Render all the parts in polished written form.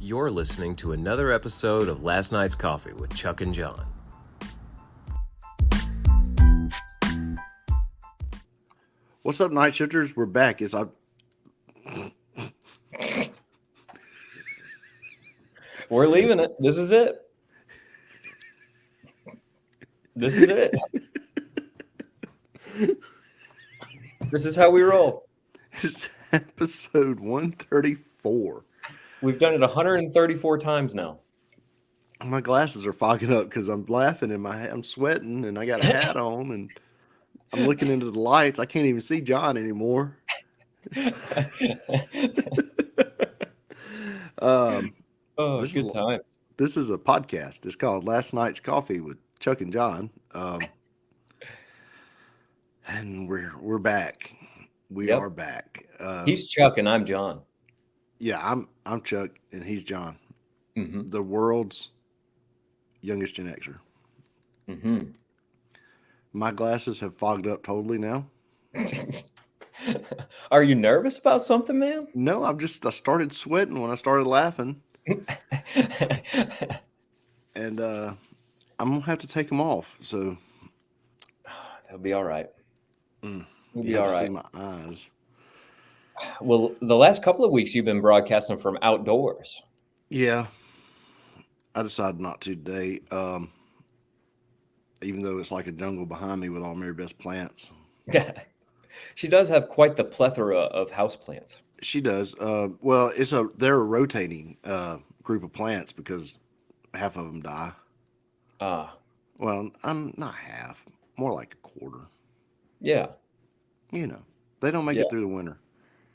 You're listening to another episode of Last Night's Coffee with Chuck and Jon. What's up, Nightshifters? We're back. We're leaving it. This is it. This is it. This is how we roll. It's episode 134. We've done it 134 times now. My glasses are fogging up because I'm laughing and I'm sweating and I got a hat on and I'm looking into the lights. I can't even see John anymore. Good times. This is a podcast. It's called Last Night's Coffee with Chuck and Jon. And we're back. We are back. He's Chuck and I'm Jon. Yeah, I'm Chuck and he's Jon. Mm-hmm. The world's youngest Gen Xer. Mm-hmm. My glasses have fogged up totally now. Are you nervous about something, man? No, I started sweating when I started laughing. And I'm going to have to take them off. So that'll be all right. We'll be all right. See my eyes. Well, the last couple of weeks you've been broadcasting from outdoors. Yeah. I decided not to today. Even though it's like a jungle behind me with all Mary Beth's plants. She does have quite the plethora of houseplants. She does. Well, they're a rotating group of plants because half of them die. Well, I'm not half, more like a quarter. Yeah. You know, they don't make it through the winter.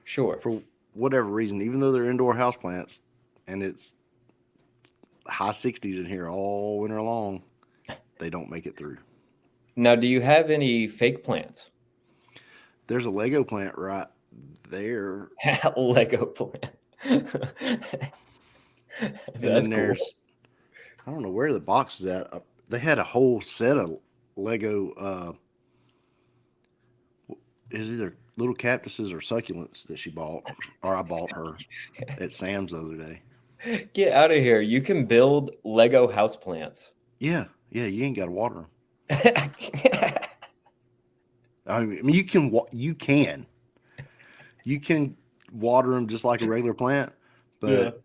Sure. For whatever reason, even though they're indoor houseplants and it's high 60s in here all winter long, they don't make it through. Now, do you have any fake plants? There's a Lego plant right there. Lego plant. That's cool. I don't know where the box is at. They had a whole set of Lego. Is either little cactuses or succulents that she bought, or I bought her at Sam's the other day. Get out of here! You can build Lego houseplants. Yeah, you ain't got to water them. I mean, you can water them just like a regular plant, but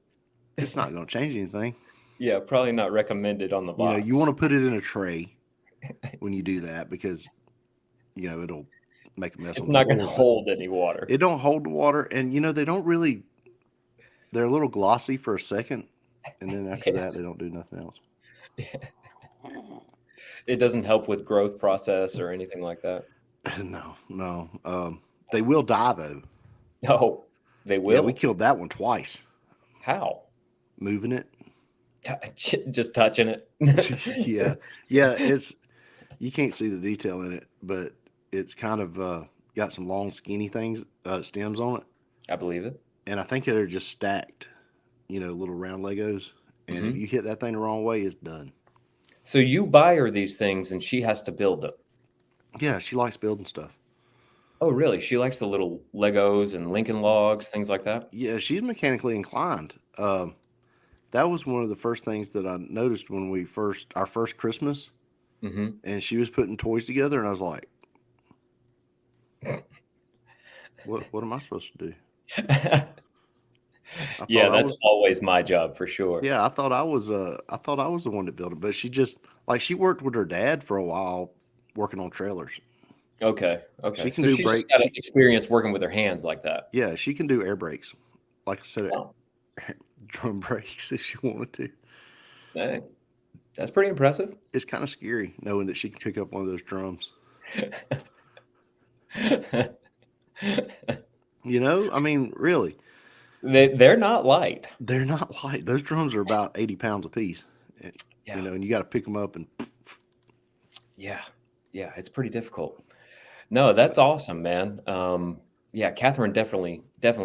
it's not going to change anything. Yeah, probably not recommended on the box. You want to put it in a tray when you do that because it'll make a mess. It's not going to hold any water. It don't hold the water, and they don't really. They're a little glossy for a second, and then after that, they don't do nothing else. It doesn't help with growth process or anything like that. No. They will die though. No, they will. Yeah, we killed that one twice. How? Moving it. Just touching it. Yeah. It's you can't see the detail in it, but it's kind of got some long, skinny stems on it. I believe it. And I think they're just stacked, little round Legos. And if you hit that thing the wrong way, it's done. So you buy her these things and she has to build them. Yeah, she likes building stuff. Oh, really? She likes the little Legos and Lincoln Logs, things like that? Yeah, she's mechanically inclined. That was one of the first things that I noticed when our first Christmas. Mm-hmm. And she was putting toys together, and I was like, what am I supposed to do? Yeah, that's always my job for sure. Yeah, I thought I was the one that built it, but she just she worked with her dad for a while working on trailers. Okay. She can so do she's brakes. just got experience working with her hands like that. Yeah, she can do air brakes. Like I said, drum brakes if she wanted to. Dang. That's pretty impressive. It's kind of scary knowing that she can pick up one of those drums. I mean, really. They're not light. They're not light. Those drums are about 80 pounds a piece. Yeah. And you got to pick them up and. Yeah, it's pretty difficult. No, that's awesome, man. Yeah, Catherine definitely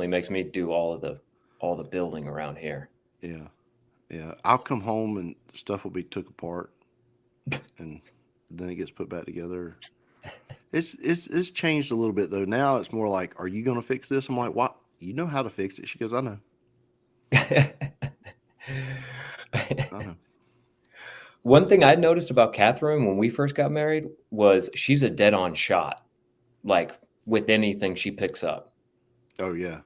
makes me do all the building around here. Yeah. I'll come home and stuff will be took apart, and then it gets put back together. It's changed a little bit though. Now it's more like, are you going to fix this? I'm like, what? You know how to fix it? She goes, I know. I don't know. One thing I noticed about Catherine when we first got married was she's a dead-on shot, like with anything she picks up. Oh yeah.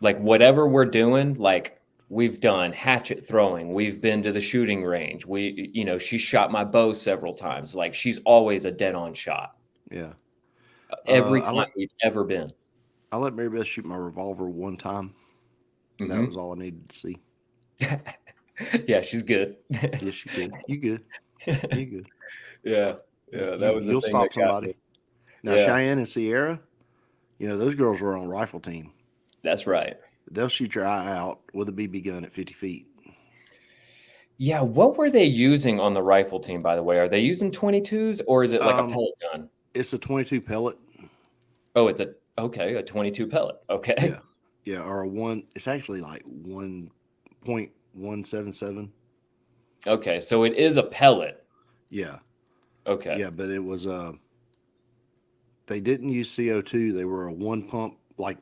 Like whatever we're doing, like we've done hatchet throwing, we've been to the shooting range. She shot my bow several times. Like she's always a dead-on shot. Yeah. Every I time let we've ever been. I let Mary Beth shoot my revolver one time, and that was all I needed to see. Yeah, she's good. Yes, you good. You good. You good. Yeah, that was the You'll thing that stop got me. somebody. Now Yeah, Cheyenne and Sierra, those girls were on a rifle team. that's right. They'll shoot your eye out with a BB gun at 50 feet. Yeah, what were they using on the rifle team, by the way? Are they using 22s or is it like a pellet gun? It's a 22 pellet. Oh, it's a 22 pellet. Okay. Yeah. Yeah, or it's actually like 1.177. Okay, so it is a pellet. Yeah. Okay. Yeah, but it was they didn't use CO2. They were a one pump, like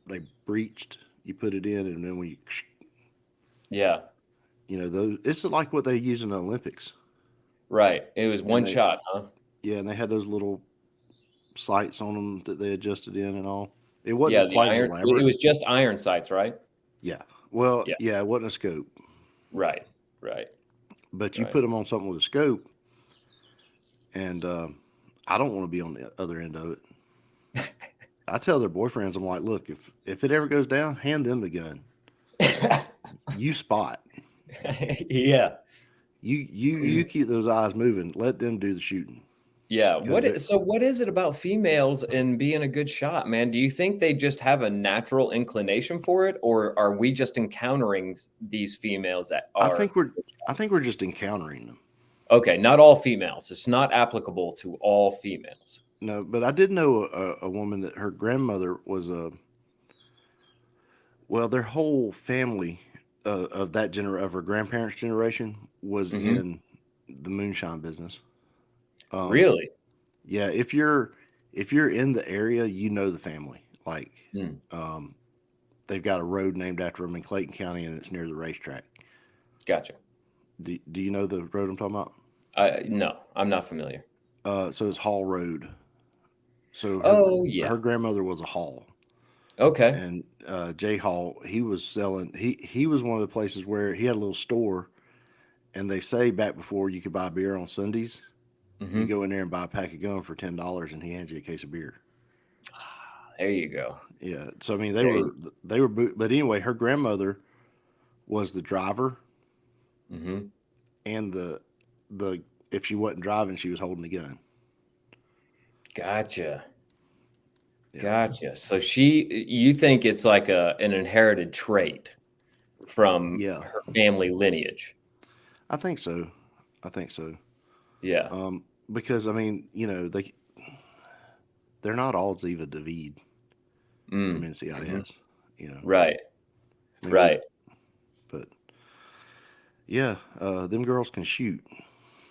they breached. You put it in, and then Yeah. those. It's like what they use in the Olympics. Right. It was one shot, huh? Yeah, and they had those little sights on them that they adjusted in and all. It wasn't quite as elaborate. It was just iron sights, right? Yeah. Well, Yeah. yeah, it wasn't a scope. Right. But you put them on something with a scope, and I don't want to be on the other end of it. I tell their boyfriends, I'm like, look, if it ever goes down, hand them the gun. You spot. Yeah. You keep those eyes moving. Let them do the shooting. Yeah. What is it about females and being a good shot, man? Do you think they just have a natural inclination for it, or are we just encountering these females that are? I think we're just encountering them. Okay, not all females. It's not applicable to all females. No, but I did know a woman that her grandmother was their whole family of her grandparents' generation was in the moonshine business. Really? Yeah, if you're in the area, the family. Like, they've got a road named after them in Clayton County, and it's near the racetrack. Gotcha. Do you know the road I'm talking about? No, I'm not familiar. So it's Hall Road. So her grandmother was a Hall. Okay. And Jay Hall, he was selling. He was one of the places where he had a little store, and they say back before you could buy beer on Sundays, you go in there and buy a pack of gum for $10, and he hands you a case of beer. There you go. Yeah. So I mean, they were. But anyway, her grandmother was the driver, and the if she wasn't driving, she was holding the gun. Gotcha. Yeah. Gotcha. So you think it's like an inherited trait from her family lineage? I think so. Yeah. Because I mean, they're not all Ziva David from NCIS. Right. Maybe, right. But yeah, them girls can shoot.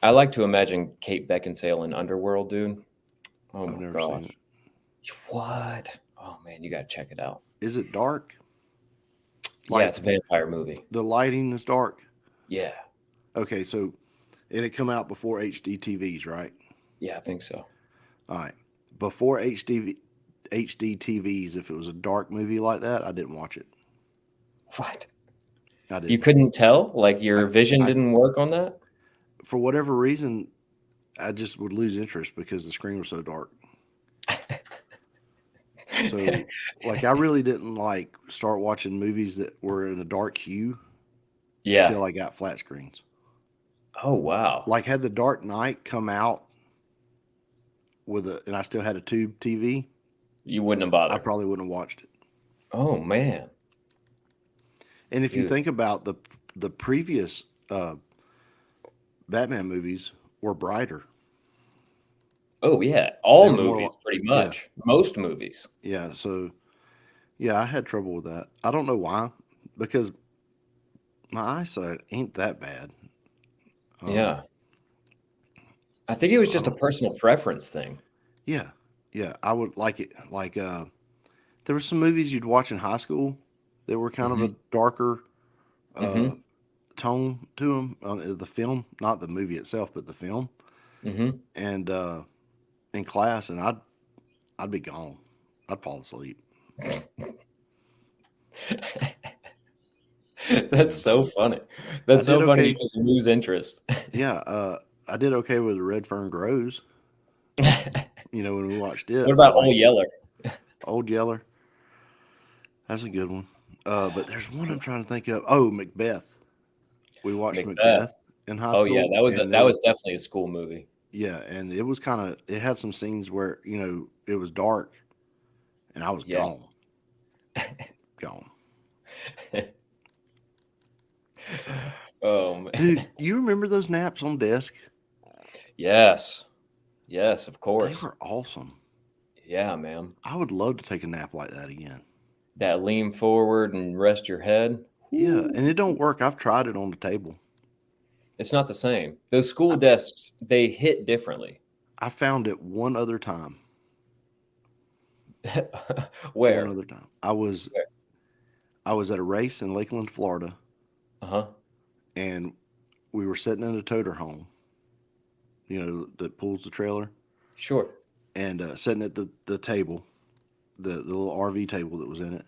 I like to imagine Kate Beckinsale in Underworld, dude. Oh I've my never gosh. seen it. What? Oh man, you got to check it out. Is it dark? Yeah, it's a vampire movie. The lighting is dark. Yeah. Okay, so it come out before HD TVs, right? Yeah, I think so. All right. Before HD TVs, if it was a dark movie like that, I didn't watch it. What? I didn't. You couldn't tell? Like your vision didn't work on that? For whatever reason, I just would lose interest because the screen was so dark. So, like, I really didn't start watching movies that were in a dark hue. Yeah. Until I got flat screens. Oh wow! Like, had The Dark Knight come out and I still had a tube TV, you wouldn't have bothered. I probably wouldn't have watched it. Oh man! And if you think about the previous Batman movies were brighter. Oh yeah, all movies pretty much. Yeah. Most movies. Yeah, so I had trouble with that. I don't know why, because my eyesight ain't that bad. Yeah. I think it was just a personal preference thing. Yeah. Yeah, I would like it. Like there were some movies you'd watch in high school that were kind of a darker tone to them on the film, not the movie itself, but the film. Mm-hmm. And in class, and I'd be gone. I'd fall asleep. That's so funny. That's I did so funny. You okay. just lose interest. Yeah, I did okay with the Red Fern Grows. When we watched it, What but about like Old Yeller? Old Yeller, that's a good one. But there's one I'm trying to think of. Oh, Macbeth. We watched Macbeth. Macbeth in high Oh yeah, school, and that was definitely a school movie. yeah, and it was it had some scenes where it was dark, and I was Yeah. gone. Oh man. Dude, you remember those naps on desk? Yes. Yes, of They course. were awesome. Yeah, man. I would love to take a nap like that again. That lean forward and rest your head. Yeah, and it don't work. I've tried it on the table. It's not the same. Those school desks, they hit differently. I found it one other time. Where? One other time. I was at a race in Lakeland, Florida, Uh-huh. and we were sitting in a toter home, that pulls the trailer, Sure. and sitting at the table, the little RV table that was in it.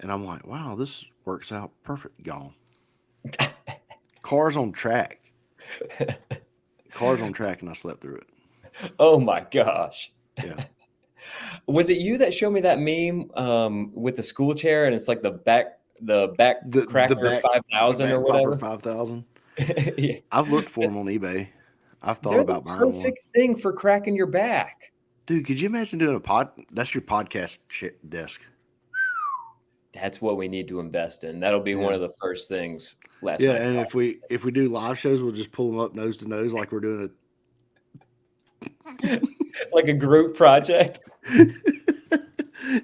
And I'm like, wow, this works out perfect. Gone. Cars on track. Cars on track, and I slept through it. Oh my gosh. Yeah. Was it you that showed me that meme with the school chair and it's like the back cracker back, 5,000 or whatever? 5,000. Yeah. I've looked for them on eBay. I've thought They're about the buying one. perfect thing for cracking your back. Dude, could you imagine doing that's your podcast desk? That's what we need to invest in. That'll be one of the first things. And if we do live shows, we'll just pull them up nose to nose like we're doing like a group project. And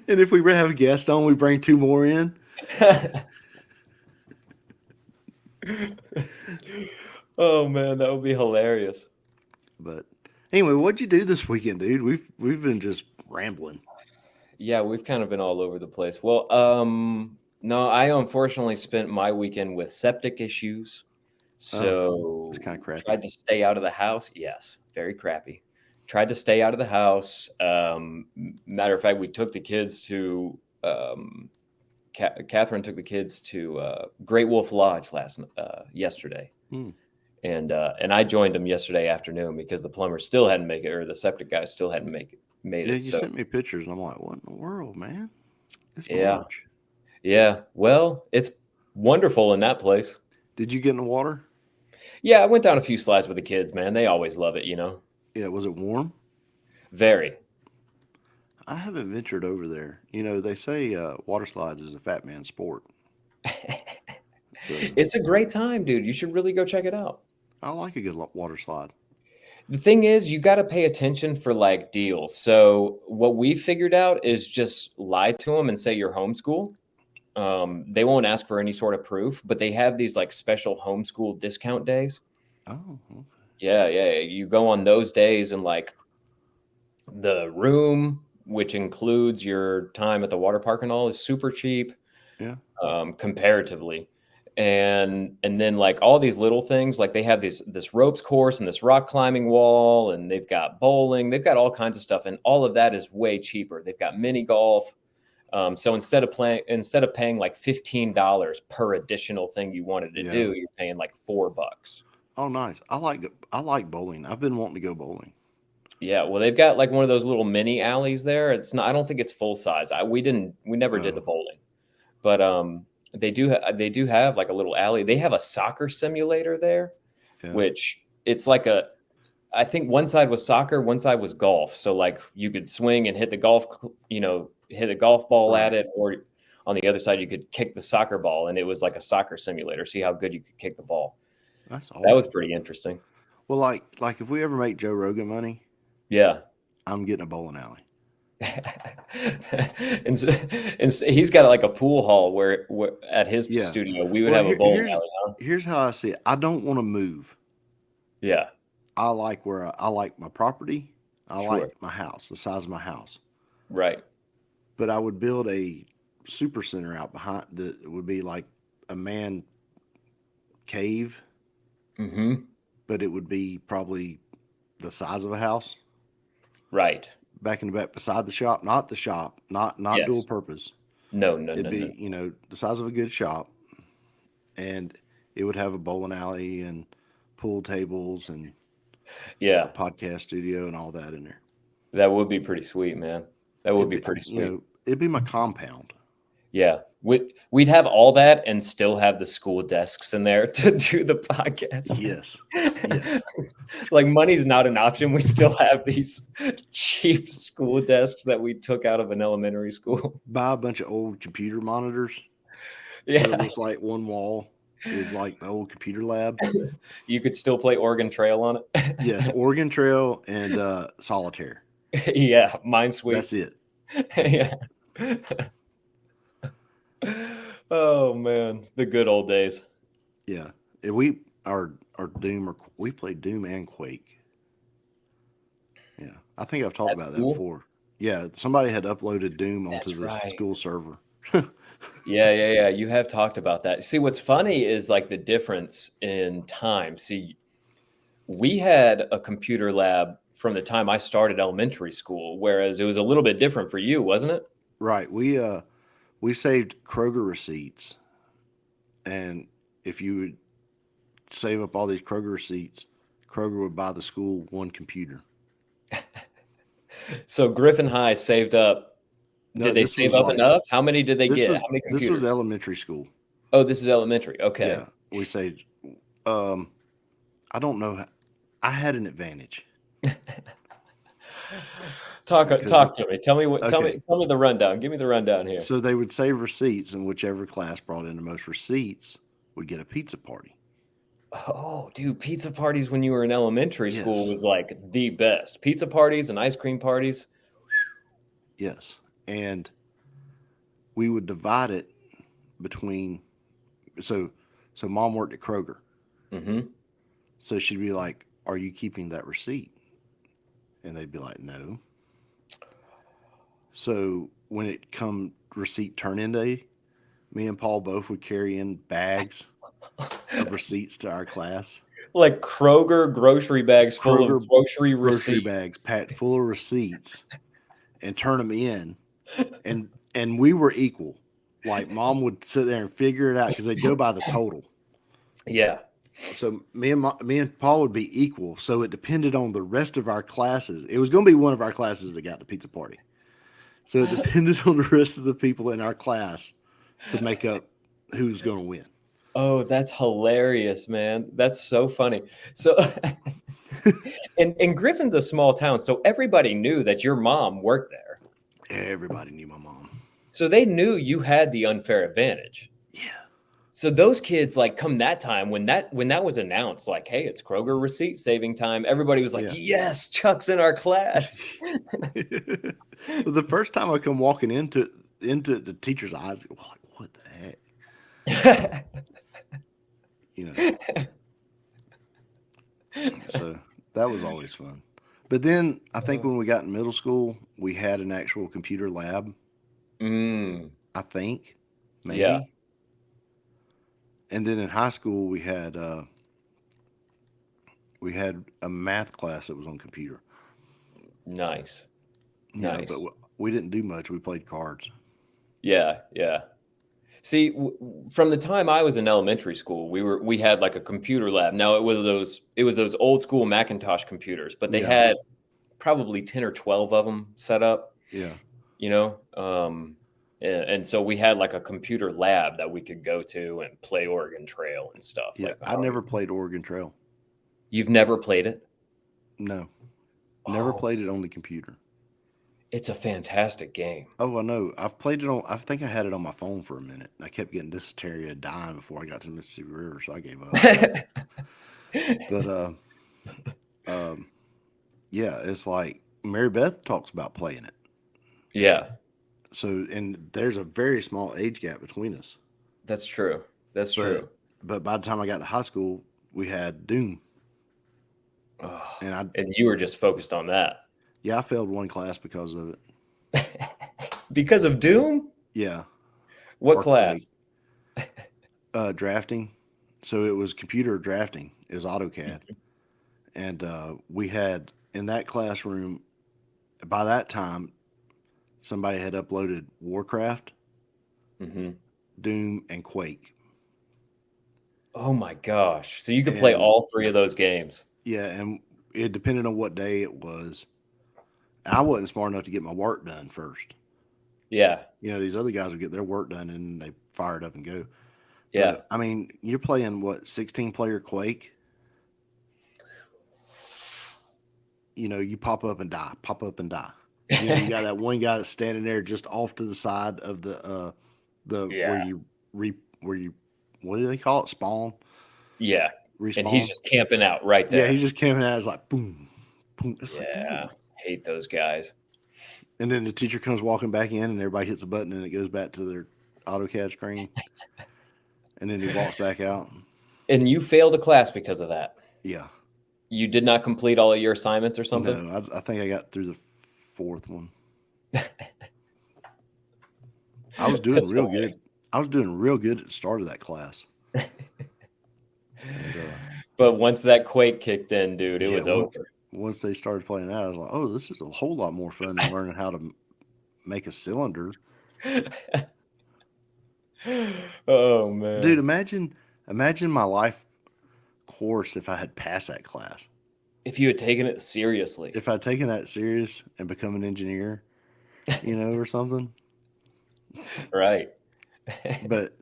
if we have a guest on, we bring two more in. Oh man, that would be hilarious. But anyway, what'd you do this weekend, dude? We've been just rambling. Yeah, we've kind of been all over the place. Well, no, I unfortunately spent my weekend with septic issues. So it's kind of crappy. Tried to stay out of the house. Yes, very crappy. Tried to stay out of the house. Matter of fact, we took the kids to Catherine took the kids to Great Wolf Lodge yesterday. And I joined them yesterday afternoon because the plumber still hadn't made it, or the septic guy still hadn't made it. Yeah, you sent me pictures, and I'm like, what in the world, man? It's March. Yeah. Well, it's wonderful in that place. Did you get in the water? Yeah, I went down a few slides with the kids, man. They always love it, Yeah, was it warm? Very. I haven't ventured over there. They say water slides is a fat man's sport. It's a great time, dude. You should really go check it out. I like a good water slide. The thing is, you got to pay attention for like deals. So what we figured out is just lie to them and say you're homeschool. They won't ask for any sort of proof, but they have these like special homeschool discount days. Oh, okay. Yeah. You go on those days and like the room, which includes your time at the water park and all, is super cheap. Yeah. Comparatively. And then like all these little things, like they have this ropes course and this rock climbing wall, and they've got bowling, they've got all kinds of stuff, and all of that is way cheaper. They've got mini golf. So instead of paying like $15 per additional thing you wanted to do, you're paying like $4. Oh, nice. I like bowling. I've been wanting to go bowling. Yeah, well, they've got like one of those little mini alleys there. It's not. I don't think it's full size. We never did the bowling, but they do have like a little alley. They have a soccer simulator there, which it's like I think one side was soccer, one side was golf. So like you could swing and hit the golf ball at it, or on the other side you could kick the soccer ball, and it was like a soccer simulator. See how good you could kick the ball. That's awesome. That was pretty interesting. Well, like if we ever make Joe Rogan money, yeah, I'm getting a bowling alley. and he's got like a pool hall where at his studio we would have a bowling alley. Huh? Here's how I see it. I don't want to move. Yeah, I like I like my property. I like my house, the size of my house. Right. But I would build a super center out behind that would be like a man cave, but it would be probably the size of a house. Right. Back in the back, beside the shop, not Yes. dual purpose. No. It'd be, you know, the size of a good shop, and it would have a bowling alley and pool tables and a podcast studio and all that in there. That would be pretty sweet, man. That would be pretty sweet. You know, it'd be my compound. Yeah. We'd have all that and still have the school desks in there to do the podcast. Yes. Like money's not an option. We still have these cheap school desks that we took out of an elementary school. Buy a bunch of old computer monitors. Yeah. So it looks like one wall is like the old computer lab. You could still play Oregon Trail on it. Yes, Oregon Trail and Solitaire. Yeah, Minesweeper. That's it. Yeah. Oh man, the good old days. Yeah, we played Doom and Quake. Yeah, I think I've talked about that before. Yeah, somebody had uploaded Doom onto the school server. Yeah. You have talked about that. See, what's funny is like the difference in time. See, we had a computer lab from the time I started elementary school, whereas it was a little bit different for you, wasn't it? Right. We saved Kroger receipts, and if you would save up all these Kroger receipts, Kroger would buy the school one computer. So Griffin High saved up. Did they save up enough? How many did they get? How many computers? This was elementary school. Oh, this is elementary. Okay. Yeah, we saved. I don't know. I had an advantage. Talk to me. Tell me what. Okay. Tell me the rundown. Give me the rundown here. So they would save receipts, and whichever class brought in the most receipts would get a pizza party. Oh, dude, pizza parties when you were in elementary school was like the best. Pizza parties and ice cream parties. Yes, and we would divide it between. So Mom worked at Kroger. Mm-hmm. So she'd be like, "Are you keeping that receipt?" And they'd be like, "No." So when it come receipt turn-in day, me and Paul both would carry in bags of receipts to our class. Like Kroger grocery bags full of grocery bags packed full of receipts, and turn them in. And we were equal. Like Mom would sit there and figure it out because they'd go by the total. Yeah. So me and Paul would be equal. So it depended on the rest of our classes. It was going to be one of our classes that got the pizza party. So it depended on the rest of the people in our class to make up who's going to win. Oh, that's hilarious, man. That's so funny. So, and Griffin's a small town, so everybody knew that your mom worked there. Everybody knew my mom. So they knew you had the unfair advantage. Yeah. So those kids, like, come that time when that was announced, like, hey, it's Kroger receipt saving time. Everybody was like, yes, Chuck's in our class. Well, the first time I come walking into the teacher's eyes, like, what the heck? You know. So that was always fun. But then I think when we got in middle school, we had an actual computer lab. I think, maybe. Yeah. And then in high school, we had a math class that was on computer. Nice. Yeah, but we didn't do much. We played cards. Yeah. See, from the time I was in elementary school, we had like a computer lab. Now it was those old school Macintosh computers, but they had probably 10 or 12 of them set up. Yeah. You know, and so we had like a computer lab that we could go to and play Oregon Trail and stuff. Yeah, I never played Oregon Trail. You've never played it? No, never played it on the computer. It's a fantastic game. Oh, I know. I've played it on. I think I had it on my phone for a minute. I kept getting dysentery and dying before I got to the Mississippi River, so I gave up. But yeah, it's like Mary Beth talks about playing it. Yeah. So, and there's a very small age gap between us. That's true. That's true. But by the time I got to high school, we had Doom. Oh, and you were just focused on that. Yeah, I failed one class because of it. Because of Doom? Yeah. What class? Drafting. So it was computer drafting. It was AutoCAD. And we had in that classroom, by that time, somebody had uploaded Warcraft, Mm-hmm. Doom, and Quake. Oh my gosh! So you could play And all three of those games. yeah, and it depended on what day it was. I wasn't smart enough to get my work done first. Yeah, These other guys would get their work done and they fire it up and go. yeah. But I mean, you're playing what 16-player Quake. You pop up and die, pop up and die. You got that one guy that's standing there just off to the side of the Yeah. where you what do they call it? Spawn, Yeah, respawn. and he's just camping out right Yeah, there. he's just camping out. It's like boom, boom. It's like, Yeah, dude. hate those guys. And then the teacher comes walking back in, and everybody hits a button, and it goes back to their AutoCAD screen. And then he walks back out. And you failed a class because of that. Yeah. You did not complete all of your assignments or something? No, I think I got through the fourth one. I was doing real good. I was doing real good at the start of that class. But once that Quake kicked in, dude, it was over. Once they started playing that, I was like, oh, this is a whole lot more fun than learning how to make a cylinder. Oh, man. Dude, imagine my life course if I had passed that class. If you had taken it seriously. If I'd taken that serious and become an engineer, or something. Right. But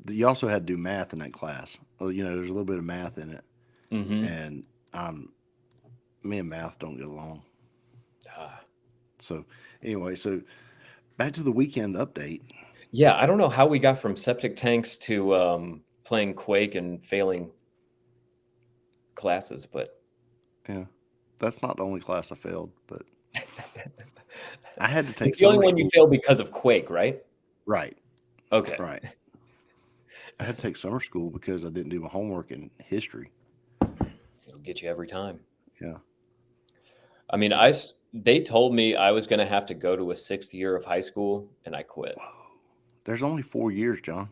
you also had to do math in that class. Well, there's a little bit of math in it. Mm-hmm. And me and math don't get along. So anyway, back to the weekend update. Yeah, I don't know how we got from septic tanks to playing Quake and failing classes, but yeah, that's not the only class I failed, but I had to take. It's the only one you failed because of Quake, right? Right. Okay. Right. I had to take summer school because I didn't do my homework in history. It'll get you every time. Yeah. I mean, they told me I was going to have to go to a 6th year of high school, and I quit. Whoa. There's only 4 years, John.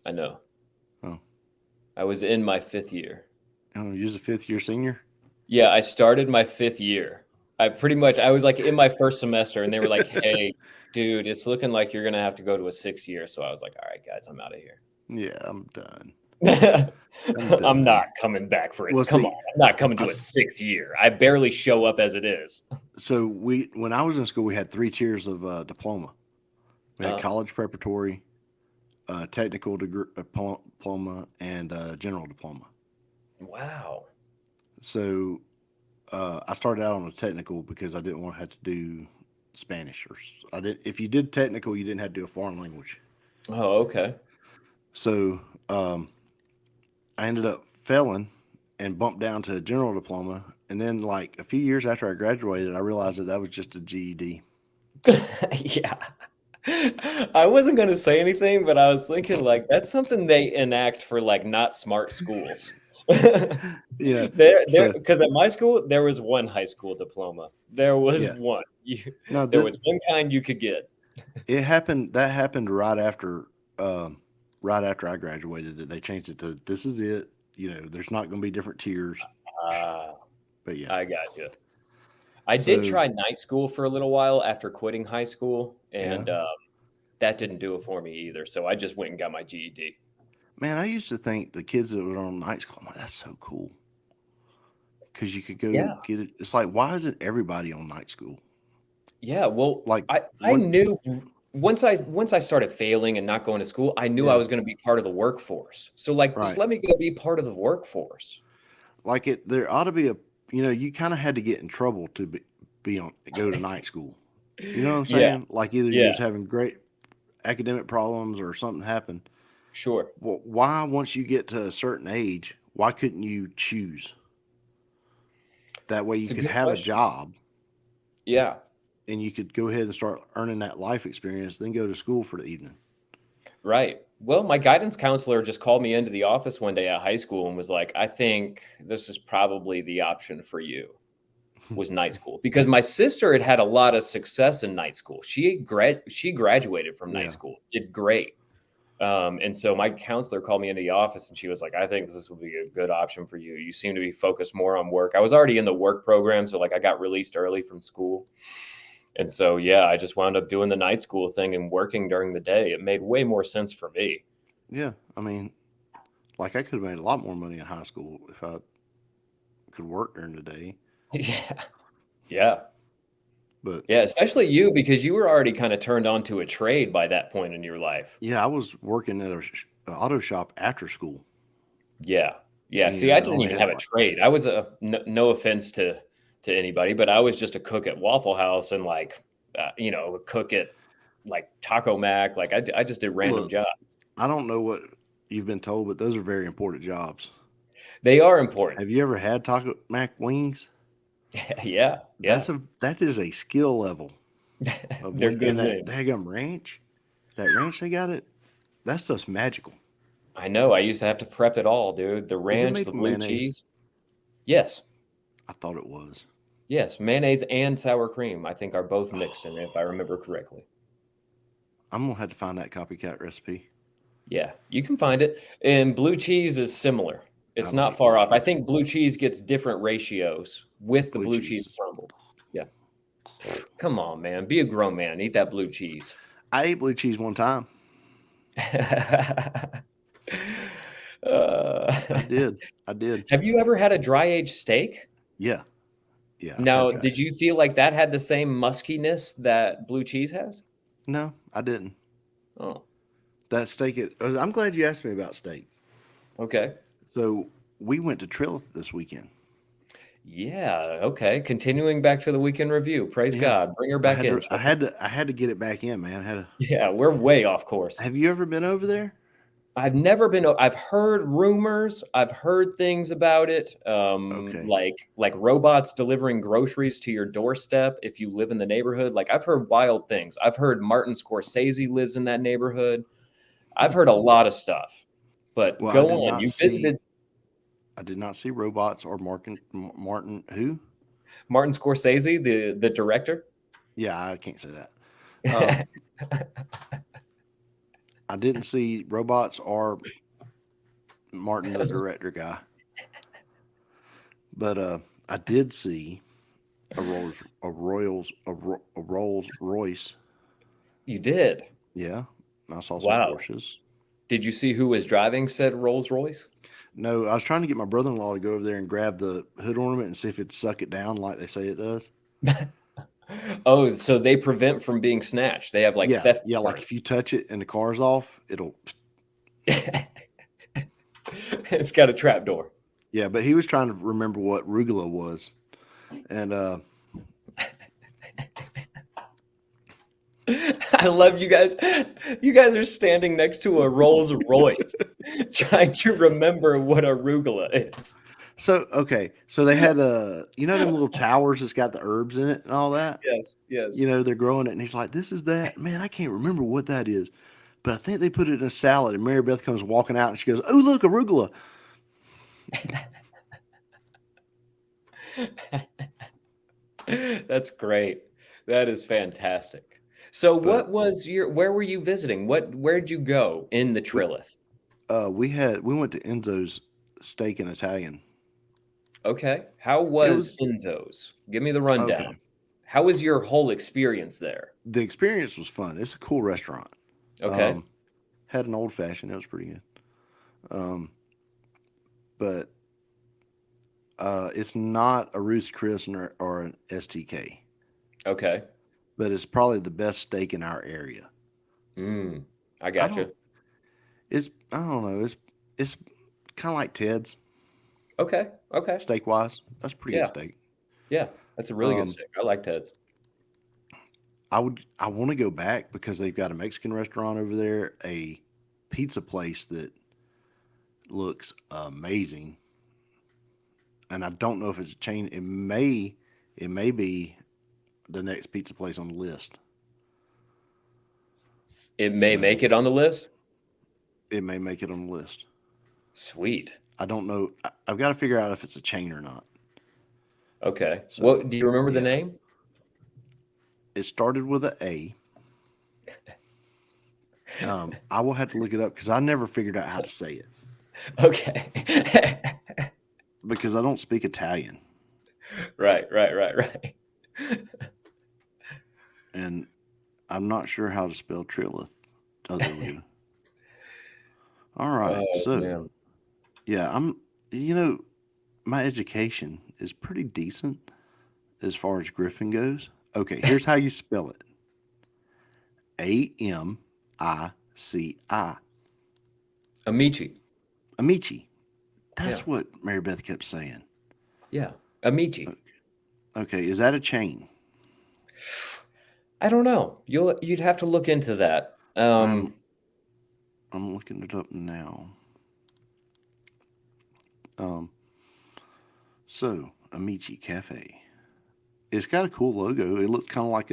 I know. Oh. I was in my 5th year. Oh, you're a 5th year senior? Yeah, I started my 5th year. I was like in my first semester, and they were like, hey, dude, it's looking like you're going to have to go to a 6th year. So I was like, all right, guys, I'm out of here. Yeah, I'm done. I'm not coming back for it. Well, Come on. I'm not coming to a 6th year. I barely show up as it is. So when I was in school, we had 3 tiers of diploma. We had college preparatory, technical degree, diploma, and general diploma. Wow. So I started out on a technical because I didn't want to have to do Spanish. If you did technical, you didn't have to do a foreign language. Oh, okay. So I ended up failing and bumped down to a general diploma. And then like a few years after I graduated, I realized that was just a GED. Yeah. I wasn't going to say anything, but I was thinking like that's something they enact for like not smart schools. Yeah. Because at my school, there was one high school diploma. There was one. There was one kind you could get. That happened right after I graduated. That they changed it to this is it. There's not going to be different tiers. But yeah, I got you. I did try night school for a little while after quitting high school, and that didn't do it for me either. So I just went and got my GED. Man, I used to think the kids that were on night school, I'm like, that's so cool. Because you could go get it. It's like, why isn't everybody on night school? Yeah, well, like I knew once I started failing and not going to school, I knew I was going to be part of the workforce. So just let me go be part of the workforce. Like there ought to be you kind of had to get in trouble to go to night school. You know what I'm saying? Yeah. Like either you're just having great academic problems or something happened. Sure. Well, why once you get to a certain age, why couldn't you choose? That way you could have a job. Yeah. And you could go ahead and start earning that life experience, then go to school for the evening. Right. Well, my guidance counselor just called me into the office one day at high school and was like, I think this is probably the option for you, was night school. Because my sister had a lot of success in night school. She graduated from night school, did great. And so my counselor called me into the office and she was like, I think this would be a good option for you. You seem to be focused more on work. I was already in the work program. So like I got released early from school. And so, yeah, I just wound up doing the night school thing and working during the day. It made way more sense for me. Yeah. I mean, like I could have made a lot more money in high school if I could work during the day. Yeah. Yeah. But yeah, especially you, because you were already kind of turned on to a trade by that point in your life. yeah, I was working at an auto shop after school. Yeah. Yeah. And, See, I didn't even have a trade. I was no offense to anybody, but I was just a cook at Waffle House and like, a cook at like Taco Mac. Like I just did random jobs. I don't know what you've been told, but those are very important jobs. They are important. Have you ever had Taco Mac wings? Yeah. That is a skill level. They're good. And that daggum ranch, they got it. That stuff's magical. I know. I used to have to prep it all, dude. The ranch, the blue cheese. Yes. I thought it was. Yes, mayonnaise and sour cream, I think, are both mixed in, if I remember correctly. I'm gonna have to find that copycat recipe. Yeah, you can find it. And blue cheese is similar. It's not far off. I think blue cheese gets different ratios with the blue cheese crumbles. Yeah. Come on, man. Be a grown man. Eat that blue cheese. I ate blue cheese one time. I did. Have you ever had a dry aged steak? Yeah. Yeah. Now, did you feel like that had the same muskiness that blue cheese has? No, I didn't. Oh. That steak, I'm glad you asked me about steak. Okay. So we went to Trillith this weekend. Yeah. Okay. Continuing back to the weekend review. Praise God. Bring her back in. I had to get it back in, man. Yeah, we're way off course. Have you ever been over there? I've never been. I've heard rumors. I've heard things about it. Like robots delivering groceries to your doorstep if you live in the neighborhood. Like I've heard wild things. I've heard Martin Scorsese lives in that neighborhood. I've heard a lot of stuff. But go on. You visited. I did not see robots or Martin who? Martin Scorsese, the director. Yeah, I can't say that. I didn't see robots or Martin, the director guy, but I did see a Rolls Royce. You did? Yeah, I saw some Porsches. Did you see who was driving said Rolls Royce? No, I was trying to get my brother-in-law to go over there and grab the hood ornament and see if it'd suck it down like they say it does. Oh, so they prevent from being snatched. They have like theft. Yeah, like if you touch it and the car's off, it'll. It's got a trap door. Yeah, but he was trying to remember what rugula was, and I love you guys. You guys are standing next to a Rolls Royce, trying to remember what arugula is. So they had them little towers that's got the herbs in it and all that. Yes. They're growing it, and he's like, "This is that, man. I can't remember what that is, but I think they put it in a salad." And Mary Beth comes walking out, and she goes, "Oh, look, arugula." That's great. That is fantastic. So, where were you visiting? Where'd you go in the Trillith? We went to Enzo's Steak and Italian. Okay. How was Enzo's? Give me the rundown. Okay. How was your whole experience there? The experience was fun. It's a cool restaurant. Okay. Had an old fashioned. It was pretty good. But it's not a Ruth's Chris or an STK. Okay. But it's probably the best steak in our area. I gotcha. I don't know. It's kind of like Ted's. Okay. Steak wise, that's pretty good steak. Yeah, that's a really good steak. I like Ted's. I want to go back because they've got a Mexican restaurant over there, a pizza place that looks amazing. And I don't know if it's a chain. It may be the next pizza place on the list. It may make it on the list? It may make it on the list. Sweet. I don't know. I've got to figure out if it's a chain or not. Okay. So, do you remember the name? It started with an A. I will have to look it up because I never figured out how to say it Okay. because I don't speak Italian. Right. And I'm not sure how to spell Trilith. All right. Oh, So, man. yeah, my education is pretty decent as far as Griffin goes. Okay, here's how you spell it. Amici. Amici. That's what Mary Beth kept saying. Yeah. Amici. Okay, is that a chain? I don't know. You'd have to look into that. I'm looking it up now. So Amici Cafe. It's got a cool logo. It looks kind of like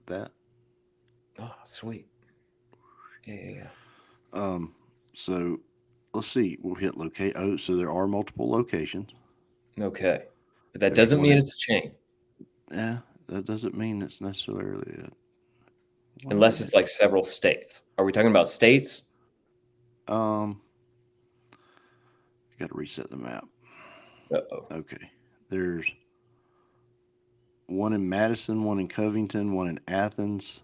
that. Oh, sweet. Yeah. So let's see. We'll hit locate. Oh, so there are multiple locations. Okay. But that doesn't mean it's a chain. Yeah, that doesn't mean it's necessarily it. Unless it's like several states. Are we talking about states? Got to reset the map. Uh-oh. Okay. There's one in Madison, one in Covington, one in Athens,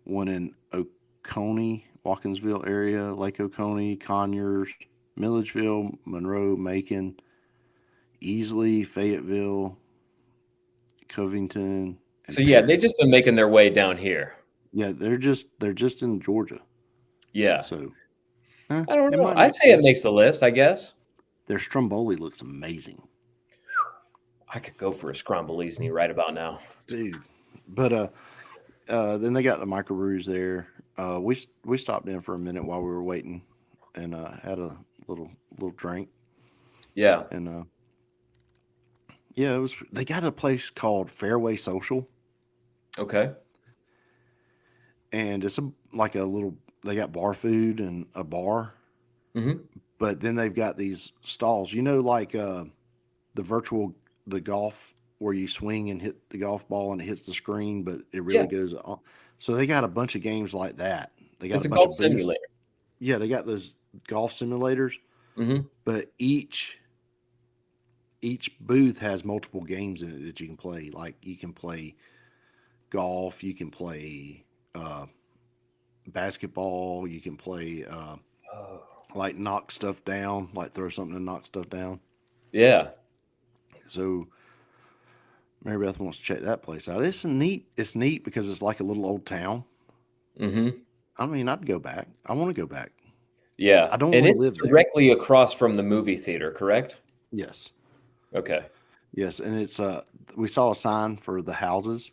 one in Oconee, Watkinsville area, Lake Oconee, Conyers, Milledgeville, Monroe, Macon, Easley, Fayetteville, Covington. So yeah, they've just been making their way down here. Yeah, they're just in Georgia. Yeah. So I don't know. I say it makes the list, I guess. Their Stromboli looks amazing. I could go for a Scrombolini right about now, dude. But then they got the microbrews there. We stopped in for a minute while we were waiting, and had a little drink. Yeah. And yeah, it was. They got a place called Fairway Social. Okay. And it's like a little. They got bar food and a bar. Mm-hmm. But then they've got these stalls. Like the golf where you swing and hit the golf ball and it hits the screen, but it really goes on. So they got a bunch of games like that. They got it's a bunch golf of simulator. Yeah, they got those golf simulators. Mm-hmm. But each booth has multiple games in it that you can play. Like you can play golf, you can play basketball, you can play like knock stuff down, like throw something and knock stuff down. Yeah. So Mary Beth wants to check that place out. It's neat. It's neat because it's like a little old town. Mm-hmm. I mean, I'd go back. I want to go back. Yeah. I don't and want it's to live directly there. across from the movie theater, correct? Yes. Okay. Yes, and it's we saw a sign for the houses.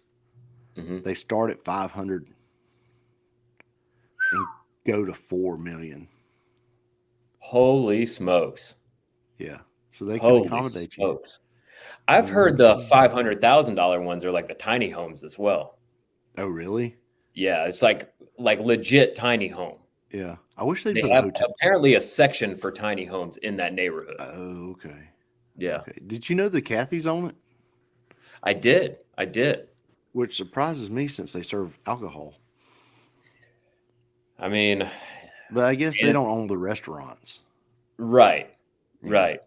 Mm-hmm. They start at 500 and go to 4 million. Holy smokes. Yeah. So they can accommodate smokes. I've heard the $500,000 ones are like the tiny homes as well. Oh, really? Yeah, it's like legit tiny home. Yeah. I wish they have apparently a section for tiny homes in that neighborhood. Oh, okay. Yeah. Okay. Did you know the Kathy's own it? I did. Which surprises me since they serve alcohol. I mean, but I guess they don't own the restaurants. Right. Yeah. Right.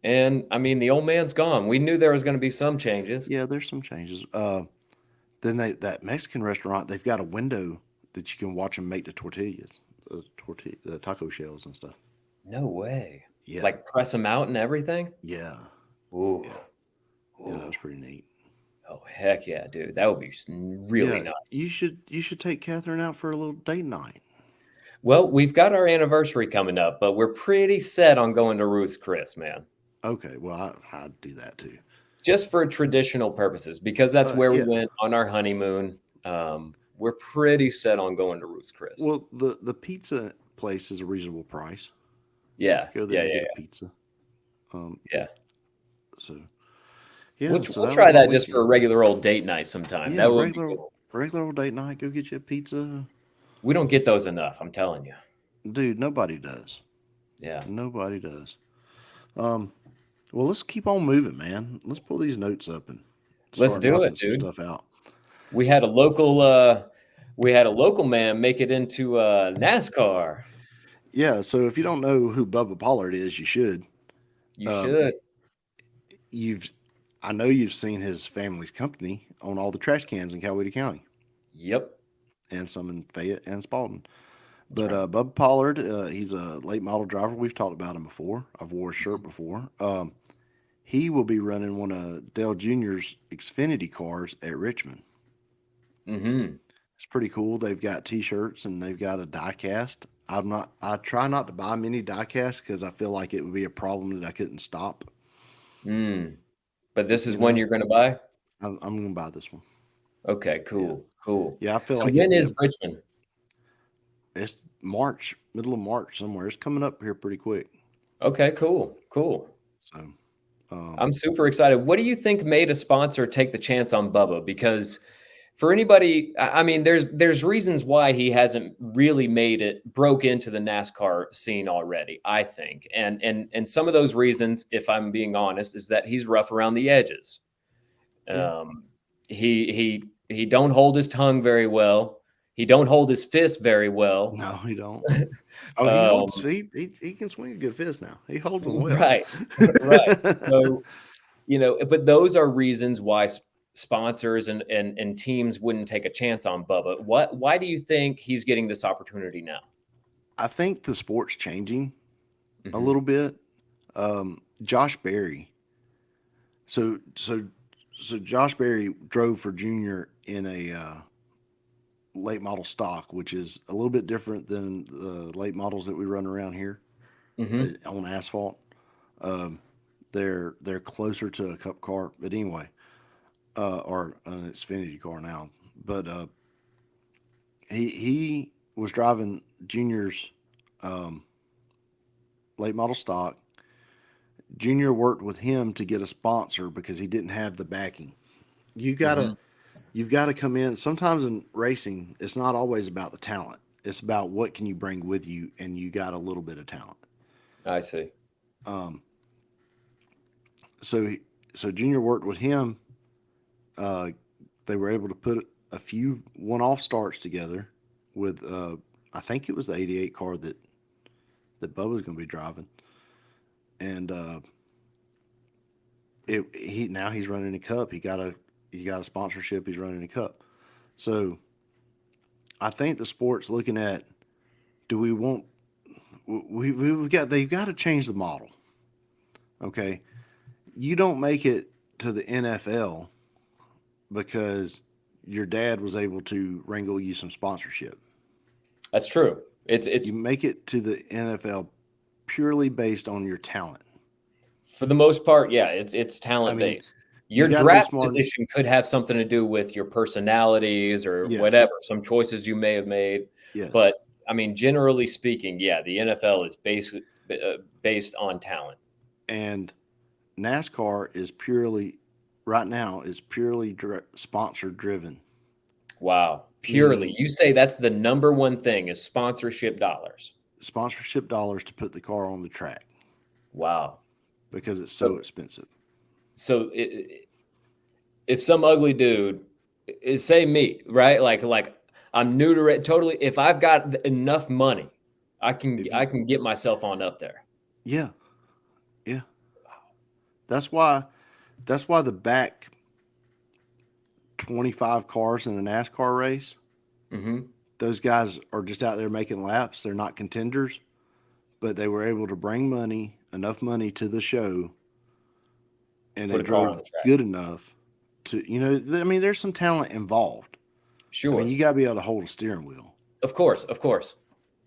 And I mean, the old man's gone. We knew there was going to be some changes. Yeah, there's some changes. Then that Mexican restaurant, they've got a window that you can watch them make the tortillas, the taco shells and stuff. No way. Yeah. Like press them out and everything? Yeah. Ooh. Yeah, that was pretty neat. Oh, heck yeah, dude. That would be really nice. You should take Catherine out for a little date night. Well, we've got our anniversary coming up, but we're pretty set on going to Ruth's Chris, man. Okay, well, I'd do that too. Just for traditional purposes, because that's where we went on our honeymoon. We're pretty set on going to Ruth's Chris. Well, the pizza place is a reasonable price. Yeah. Go there and get a pizza. Yeah. So, yeah. We'll try that just for a regular old date night sometime. Yeah, that would be cool. Regular old date night. Go get you a pizza. We don't get those enough, I'm telling you. Dude, nobody does. Yeah. Nobody does. Well, let's keep on moving, man. Let's pull these notes up and let's do it, dude. Stuff out. We had a local man make it into NASCAR. Yeah. So if you don't know who Bubba Pollard is, you should. You should. I know you've seen his family's company on all the trash cans in Coweta County. Yep. And some in Fayette and Spalding. That's But right. Bubba Pollard, he's a late model driver. We've talked about him before. I've wore his shirt before. He will be running one of Dale Jr.'s Xfinity cars at Richmond. Mm-hmm. It's pretty cool. They've got T-shirts and they've got a die cast. I try not to buy many die casts because I feel like it would be a problem that I couldn't stop. But this is when you're going to buy? I'm going to buy this one. Okay, cool, cool. Yeah, I feel so like when is Richmond? It's March, middle of March somewhere. It's coming up here pretty quick. Okay, cool. So I'm super excited. What do you think made a sponsor take the chance on Bubba? Because for anybody, I mean, there's reasons why he hasn't really broke into the NASCAR scene already, I think. And some of those reasons, if I'm being honest, is that he's rough around the edges. Yeah. He don't hold his tongue very well. He don't hold his fist very well. No, he don't. Oh, he can swing a good fist now. He holds them well. Right. So, but those are reasons why sponsors and teams wouldn't take a chance on Bubba. Why do you think he's getting this opportunity now? I think the sport's changing a little bit. Josh Berry. So Josh Berry drove for Junior in a late model stock, which is a little bit different than the late models that we run around here on asphalt. They're closer to a cup car, but anyway, or an Xfinity car now. But he was driving Junior's late model stock. Junior worked with him to get a sponsor because he didn't have the backing. You've got to come in. Sometimes in racing, it's not always about the talent. It's about what can you bring with you, and you got a little bit of talent. I see. So Junior worked with him. They were able to put a few one-off starts together with, I think it was the '88 car that Bubba's going to be driving, and now he's running a Cup. He got a sponsorship. He's running a Cup. So I think the sport's looking at, they've got to change the model. Okay. You don't make it to the NFL because your dad was able to wrangle you some sponsorship. That's true. It's you make it to the NFL purely based on your talent. For the most part, yeah, it's talent based. Your draft position could have something to do with your personalities or whatever, some choices you may have made. Yes. But I mean, generally speaking, yeah, the NFL is based on talent. And NASCAR is purely sponsor driven. Wow. Purely. You say that's the number one thing is sponsorship dollars. Sponsorship dollars to put the car on the track. Wow. Because it's so expensive. So if some ugly dude say me, right? Like I'm new to it totally. If I've got enough money, I can get myself on up there. Yeah. Yeah. That's why the back 25 cars in a NASCAR race, those guys are just out there making laps. They're not contenders, but they were able to bring enough money to the show, and they drove good enough to, there's some talent involved. Sure. You got to be able to hold a steering wheel. Of course.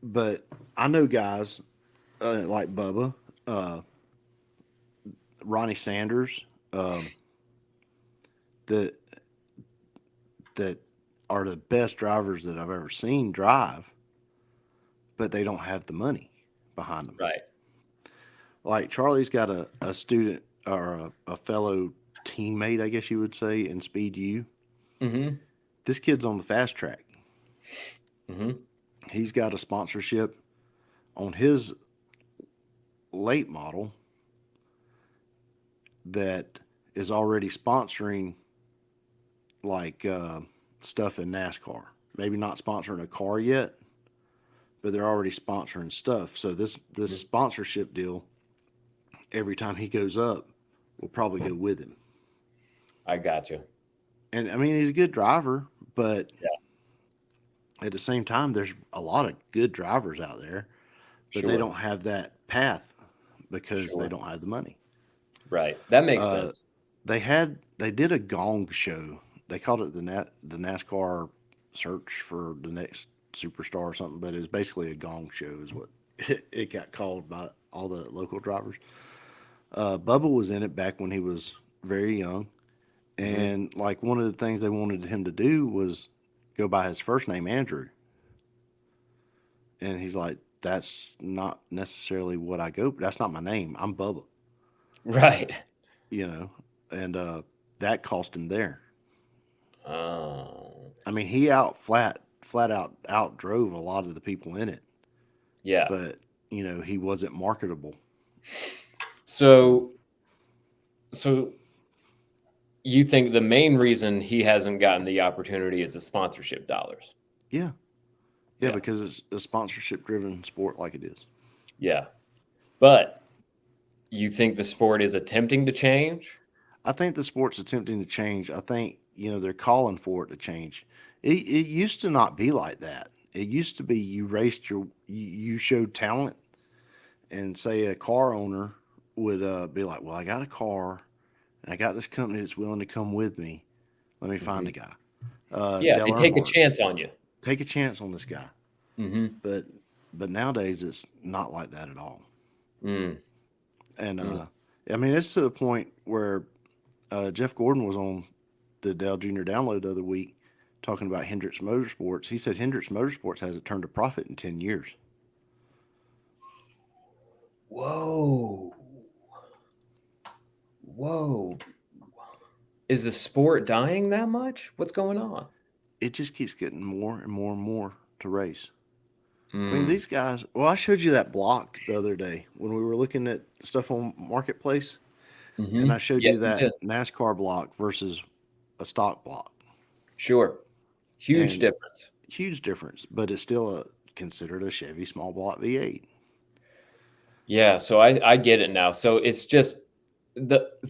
But I know guys like Bubba, Ronnie Sanders, that are the best drivers that I've ever seen drive, but they don't have the money behind them. Right. Like Charlie's got a student or a fellow teammate, I guess you would say, in Speed U. This kid's on the fast track. He's got a sponsorship on his late model that is already sponsoring like stuff in NASCAR. Maybe not sponsoring a car yet, but they're already sponsoring stuff. So this sponsorship deal, every time he goes up, will probably go with him. I got you. And I mean, he's a good driver, but Yeah. at the same time, there's a lot of good drivers out there, but Sure. they don't have that path because Sure. they don't have the money. Right. That makes sense. They did a gong show. They called it the NASCAR search for the next superstar or something, but it was basically a gong show is what it got called by all the local drivers. Bubba was in it back when he was very young. And like one of the things they wanted him to do was go by his first name, Andrew. And he's like, that's not necessarily what I go. That's not my name. I'm Bubba, Right. you know, and that cost him there. Oh. I mean, he flat out outdrove a lot of the people in it, Yeah. but you know, he wasn't marketable. So you think the main reason he hasn't gotten the opportunity is the sponsorship dollars? Yeah, Yeah. because it's a sponsorship driven sport like it is. Yeah. But you think the sport is attempting to change? I think the sport's attempting to change. I think, you know, they're calling for it to change. It used to not be like that. It used to be you showed talent, and say a car owner would be like, well, I got a car and I got this company that's willing to come with me. Let me find a guy. Yeah, Dale they take a Earnhardt, chance on you. take a chance on this guy. Mm-hmm. But nowadays it's not like that at all. Mm. And I mean, it's to the point where Jeff Gordon was on the Dale Jr. Download the other week talking about Hendricks Motorsports. He said Hendricks Motorsports hasn't turned a profit in 10 years. Whoa. Is the sport dying that much? What's going on? It just keeps getting more and more and more to race. I Mm. mean, these guys, well, I showed you that block the other day when we were looking at stuff on Marketplace, and I showed Yes, you you that did. NASCAR block versus a stock block. Sure. Huge And difference. Huge difference, but it's still considered a Chevy small block V8. Yeah, so I get it now. So it's just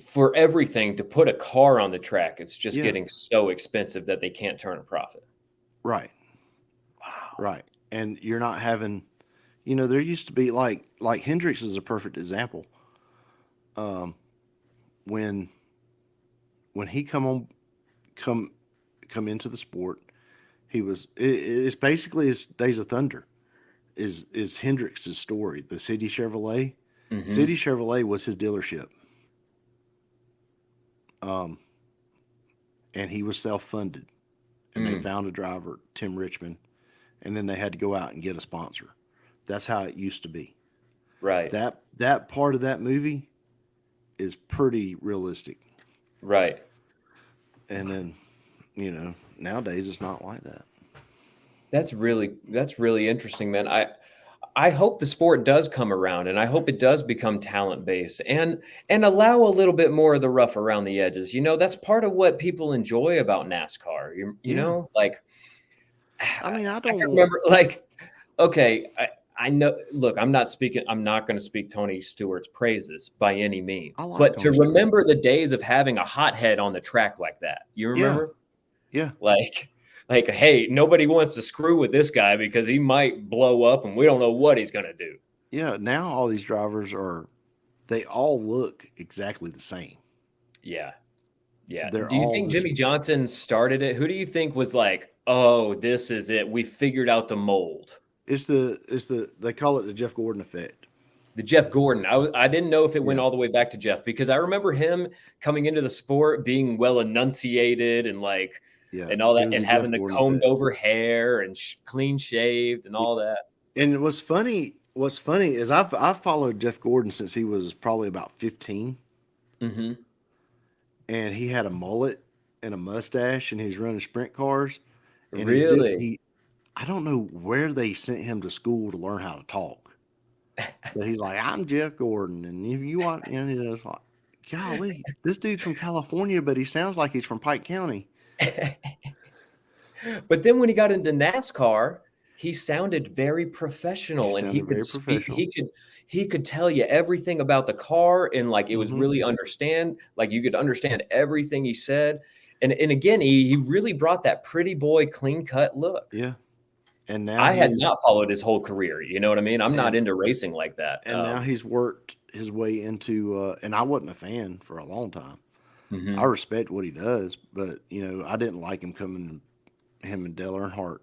for everything to put a car on the track, it's just Yeah. getting so expensive that they can't turn a profit. Right. Wow. Right. And you're not having, you know, there used to be like Hendricks is a perfect example. When he come into the sport, it's basically his Days of Thunder is Hendricks' story. The City Chevrolet. Mhm. City Chevrolet was his dealership. And he was self-funded. And they found a driver, Tim Richmond, and then they had to go out and get a sponsor. That's how it used to be. Right. That part of that movie is pretty realistic. Right. And then, you know, nowadays it's not like that. That's really interesting, man. I hope the sport does come around, and I hope it does become talent based and allow a little bit more of the rough around the edges. You know, that's part of what people enjoy about NASCAR. You Yeah. know, like I mean, I I don't can remember, like, okay, I know. Look, I'm not going to speak Tony Stewart's praises by any means, I like but to Tony Stewart. remember the days of having a hothead on the track like that, you remember? Yeah. Like, hey, nobody wants to screw with this guy because he might blow up, and we don't know what he's going to do. Yeah. Now all these drivers they all look exactly the same. Yeah. Yeah. They're Do you all think the Jimmy Johnson started it? Who do you think was like, oh, this is it? We figured out the mold. It's the they call it the Jeff Gordon effect. The Jeff Gordon. I didn't know if it went Yeah. all the way back to Jeff, because I remember him coming into the sport being well enunciated and like, Yeah, and all it that, was and the having Jeff the Gordon combed effect. over hair and clean shaved and all that. And what's funny is I've followed Jeff Gordon since he was probably about 15, Mm-hmm. and he had a mullet and a mustache, and he was running sprint cars. And Really? I don't know where they sent him to school to learn how to talk, but he's like, I'm Jeff Gordon, and if you want, and it's like, golly, this dude's from California, but he sounds like he's from Pike County. But then when he got into NASCAR, he sounded very professional, and he sounded could very speak. professional. He could tell you everything about the car, and like it was Mhm. really like you could understand everything he said. And again, he really brought that pretty boy, clean cut look. Yeah. And now I had he's not followed his whole career. You know what I mean? I'm not and into racing like that. now he's worked his way into and I wasn't a fan for a long time. Mhm. I respect what he does, but I didn't like him him and Dale Earnhardt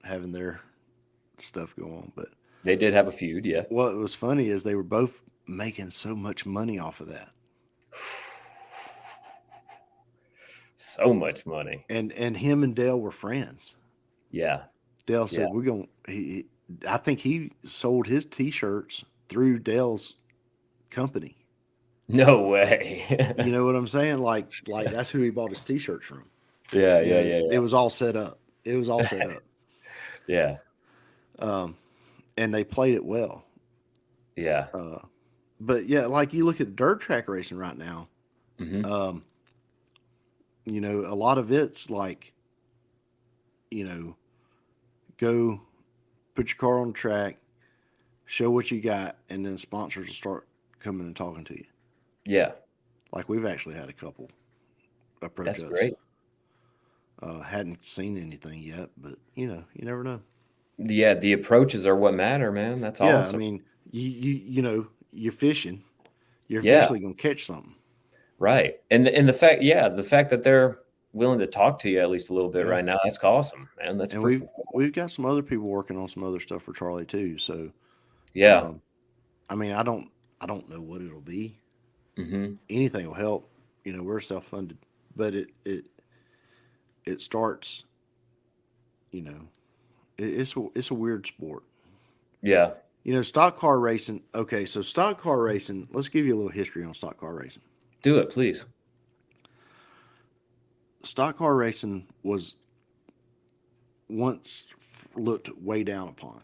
having their stuff go on. But They did have a feud, yeah. what was funny is they were both making so much money off of that. So much money. And him and Dale were friends. Yeah. Dale said, Yeah. "We're going." I think he sold his T-shirts through Dale's company. No way. You know what I'm saying? Like that's who he bought his T-shirts from. Yeah, You yeah, know, yeah, It was all set up. It was all set up. yeah. And they played it well. Yeah. But yeah, like you look at dirt track racing right now. Mhm. A lot of it's like, go put your car on the track, show what you got, and then sponsors will start coming and talking to you. Yeah. Like we've actually had a couple approach That's us. great. Hadn't seen anything yet, but you never know. Yeah, the approaches are what matter, man. That's Yeah, awesome. I mean, you're fishing, you're Yeah. eventually gonna catch something. Right. And the fact that they're willing to talk to you at least a little bit right now, that's awesome, man. That's And freaking cool. we've got some other people working on some other stuff for Charlie too. So Yeah. I mean, I don't know what it'll be. Mhm. Anything will help. We're self-funded, but it starts. It's a weird sport. Yeah. Stock car racing. Okay, so stock car racing. Let's give you a little history on stock car racing. Do it, please. Stock car racing was once looked way down upon.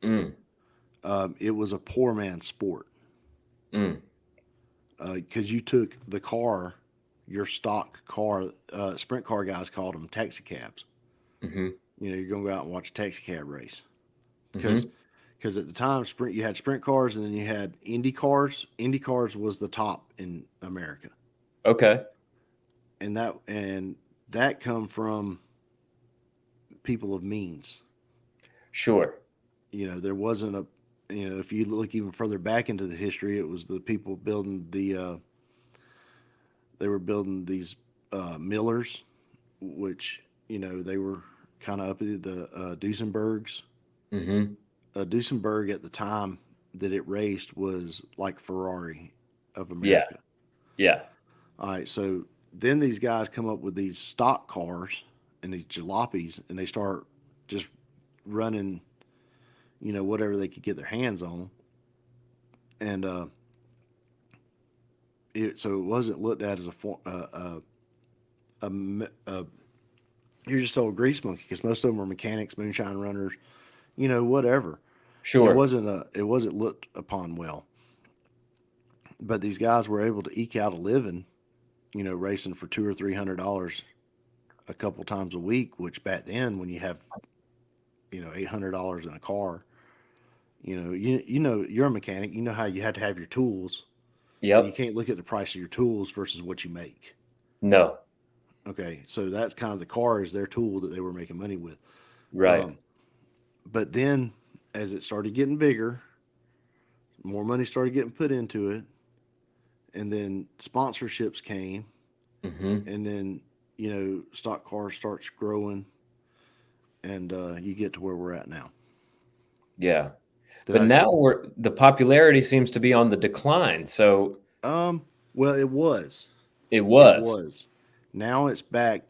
Mm. It was a poor man's sport. Mm. Because you took the car, your stock car, sprint car guys called them taxi cabs. Mhm. You're going to go out and watch a taxi cab race. Mhm. Because at the time, you had sprint cars and then you had Indy cars. Indy cars was the top in America. Okay. And that come from people of means. Sure. There wasn't if you look even further back into the history, it was the people building they were building these millers, which, they were kind of up at the Duesenbergs. Mhm. Duesenberg at the time that it raced was like Ferrari of Yeah. America. Yeah. All right, so then these guys come up with these stock cars and these jalopies, and they start just running, whatever they could get their hands on. And so it wasn't looked at as you're just old grease monkey, because most of them were mechanics, moonshine runners, whatever. Sure. It wasn't looked upon well. But these guys were able to eke out a living, racing for $200 or $300 a couple times a week. Which back then, when you have, $800 in a car, you're a mechanic. You know how you had to have your tools. Yep. You can't look at the price of your tools versus what you make. No. Okay, so that's kind of the car is their tool that they were making money with. Right. But then, as it started getting bigger, more money started getting put into it, and then sponsorships came, Mhm. and then stock cars starts growing, and you get to where we're at now. Yeah. But now the popularity seems to be on the decline. So well, it was. it was. It was. Now it's back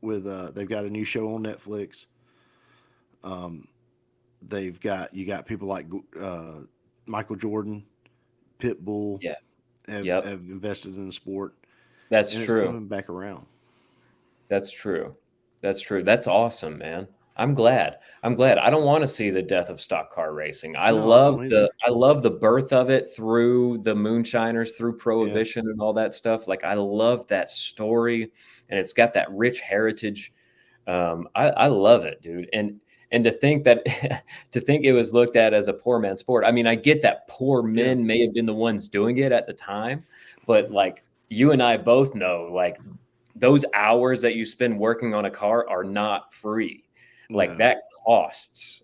with they've got a new show on Netflix. You got people like Michael Jordan, Pitbull, Yeah. have invested in the sport. That's and true. It's coming back around. That's true. That's true. That's awesome, man. I'm glad. I don't want to see the death of stock car racing. I love the birth of it through the moonshiners, through Prohibition and all that stuff. Like I love that story, and it's got that rich heritage. I love it, dude. And to think that to think it was looked at as a poor man's sport. I mean, I get that poor men may have been the ones doing it at the time, but like you and I both know, like those hours that you spend working on a car are not free. Like that costs.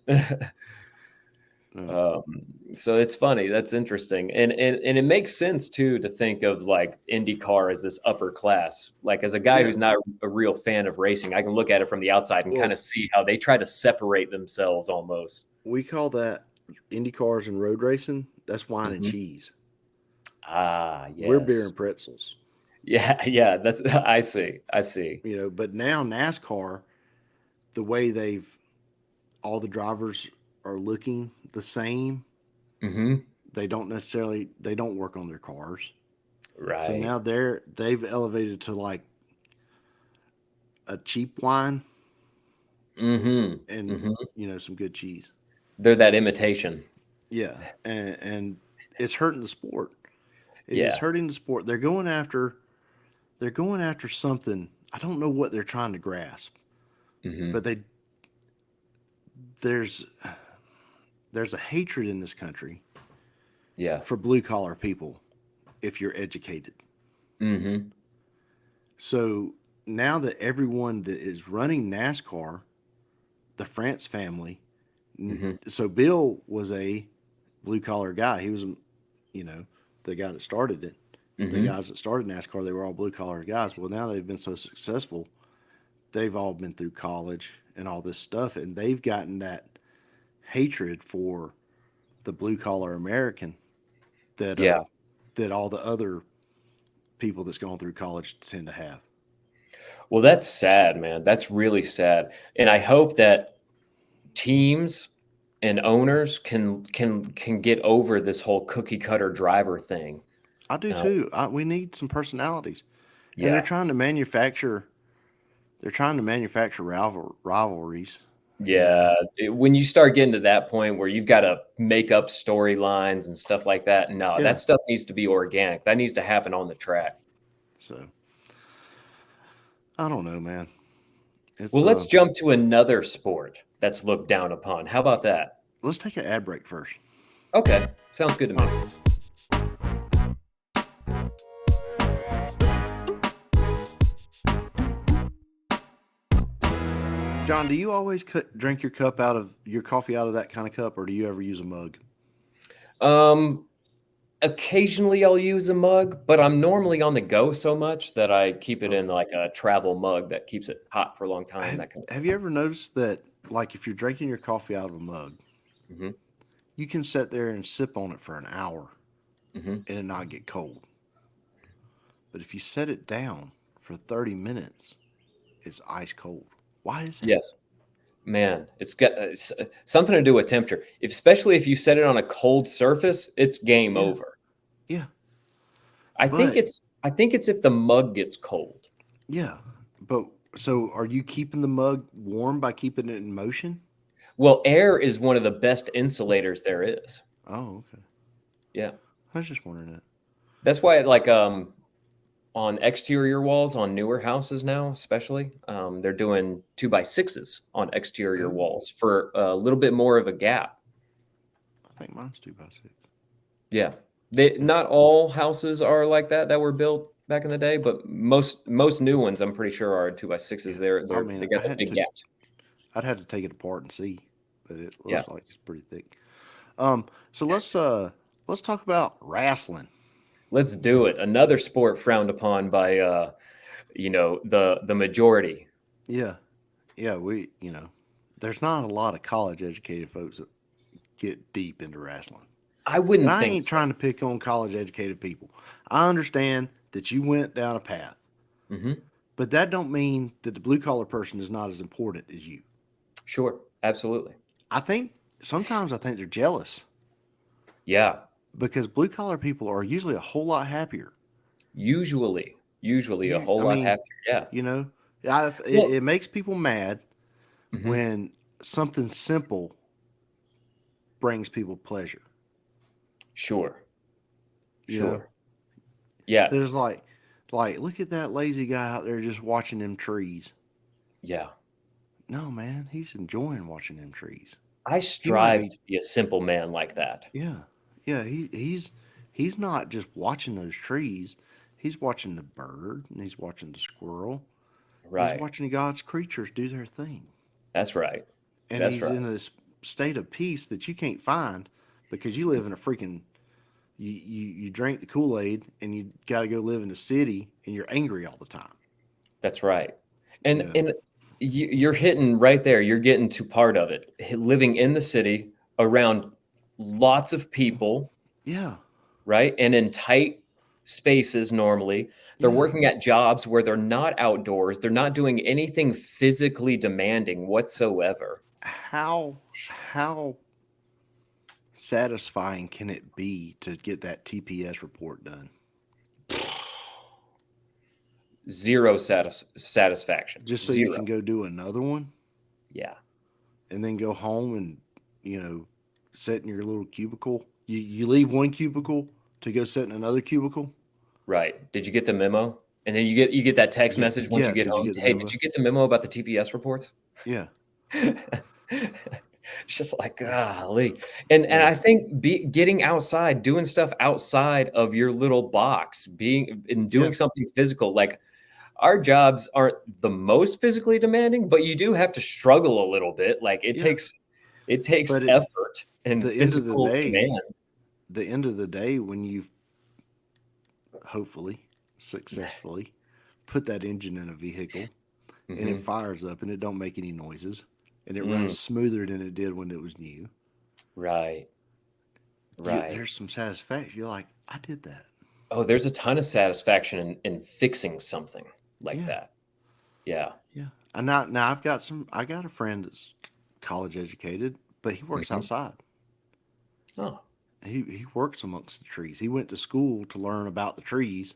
So it's funny. That's interesting. And it makes sense too, to think of like IndyCar as this upper class. Like as a guy who's not a real fan of racing, I can look at it from the outside and kind of see how they try to separate themselves almost. We call that IndyCars and road racing. That's wine and cheese. Ah, yes. We're beer and pretzels. Yeah. That's I see. You know, but now NASCAR, the way all the drivers are looking the same. They don't work on their cars. Right. So now they've elevated to like a cheap wine. And you know, some good cheese. They're that imitation. Yeah. And it's hurting the sport. It's hurting the sport. They're going after something. I don't know what they're trying to grasp. But there's a hatred in this country for blue collar people if you're educated. So now that everyone that is running NASCAR, the France family, so Bill was a blue collar guy. He was, you know, the guy that started it. The guys that started NASCAR, they were all blue collar guys. Well, now they've been so successful, they've all been through college and all this stuff, and they've gotten that hatred for the blue collar American that that all the other people that's gone through college tend to have. Well, that's sad, man. That's really sad. And I hope that teams and owners can get over this whole cookie cutter driver thing. I do too. We need some personalities. And they're trying to manufacture rivalries. Yeah. When you start getting to that point where you've got to make up storylines and stuff like that, that stuff needs to be organic. That needs to happen on the track. So, I don't know, man. Well, let's jump to another sport that's looked down upon. How about that? Let's take an ad break first. Okay. Sounds good to me. John, do you always drink your coffee out of that kind of cup, or do you ever use a mug? Occasionally I'll use a mug, but I'm normally on the go so much that I keep it in like a travel mug that keeps it hot for a long time. Have you ever noticed that, like, if you're drinking your coffee out of a mug, you can sit there and sip on it for an hour and it not get cold. But if you set it down for 30 minutes, it's ice cold. Why is that? Yes, man, it's got something to do with temperature. Especially if you set it on a cold surface, it's game over. Yeah, I think it's if the mug gets cold. Yeah, but so are you keeping the mug warm by keeping it in motion? Well, air is one of the best insulators there is. Oh, okay. Yeah, I was just wondering that. That's why, like, on exterior walls on newer houses now, especially, they're doing 2x6s on exterior walls for a little bit more of a gap. I think mine's 2x6. Yeah, not all houses are like that were built back in the day, but most new ones, I'm pretty sure, are 2x6s. They got the big gaps. I'd have to take it apart and see, but it looks like it's pretty thick. So let's talk about wrestling. Let's do it. Another sport frowned upon by, the majority. Yeah. There's not a lot of college educated folks that get deep into wrestling. I wouldn't think I ain't trying to pick on college educated people. I understand that you went down a path, but that don't mean that the blue collar person is not as important as you. Sure. Absolutely. Sometimes I think they're jealous. Yeah. Because blue collar people are usually a whole lot happier. Usually a whole lot happier. Yeah. You know, it makes people mad when something simple brings people pleasure. Sure. Know? Yeah. There's like, look at that lazy guy out there just watching them trees. Yeah. No, man, he's enjoying watching them trees. I strive to be a simple man like that. Yeah, yeah. He's not just watching those trees. He's watching the bird and he's watching the squirrel. Right. He's watching God's creatures do their thing. That's right. And That's he's right. in this state of peace that you can't find because you live in a freaking you drink the Kool-Aid and you got to go live in the city and you're angry all the time. That's right. And Yeah. you're hitting right there. You're getting to part of it. Living in the city around lots of people, Yeah. right? And in tight spaces normally. They're Yeah. working at jobs where they're not outdoors. They're not doing anything physically demanding whatsoever. How satisfying can it be to get that TPS report done? Zero satisfaction. Just so Zero. you can go do another one Yeah. and then go home and, sit in your little cubicle. You leave one cubicle to go sit in another cubicle. Right. Did you get the memo? And then you get that text message once you get home. Hey, did you get the memo about the TPS reports? Yeah. It's just like, golly. And I think getting outside, doing stuff outside of your little box, doing something physical, like our jobs aren't the most physically demanding, but you do have to struggle a little bit. Like it takes effort and physical demand. The end of the day, when you've hopefully successfully put that engine in a vehicle and it fires up and it don't make any noises and it runs smoother than it did when it was new. Right. There's some satisfaction. You're like, I did that. Oh, there's a ton of satisfaction in fixing something like that. Yeah. Yeah. And now I got a friend that's college educated, but he works outside. Oh. He works amongst the trees. He went to school to learn about the trees,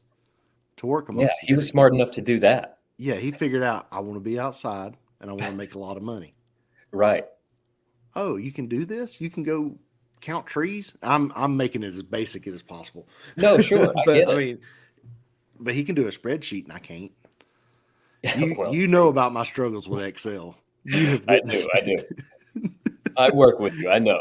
to work amongst the trees. He was smart enough to do that. Yeah, he figured out, I want to be outside and I want to make a lot of money. Right. Oh, you can do this? You can go count trees? I'm making it as basic as possible. No, sure. But he can do a spreadsheet and I can't. Well, you know about my struggles with Excel. You have witnessed I do. I work with you. I know.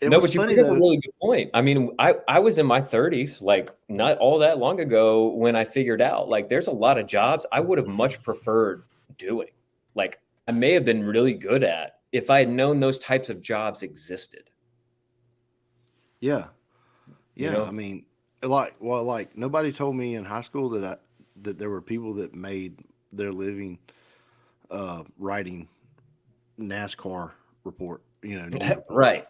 But you bring up a really good point. I mean, I was in my 30s, like not all that long ago when I figured out like there's a lot of jobs I would have much preferred doing. Like I may have been really good at if I had known those types of jobs existed. Yeah. Yeah. You know? I mean, like nobody told me in high school that there were people that made their living writing NASCAR report, news report.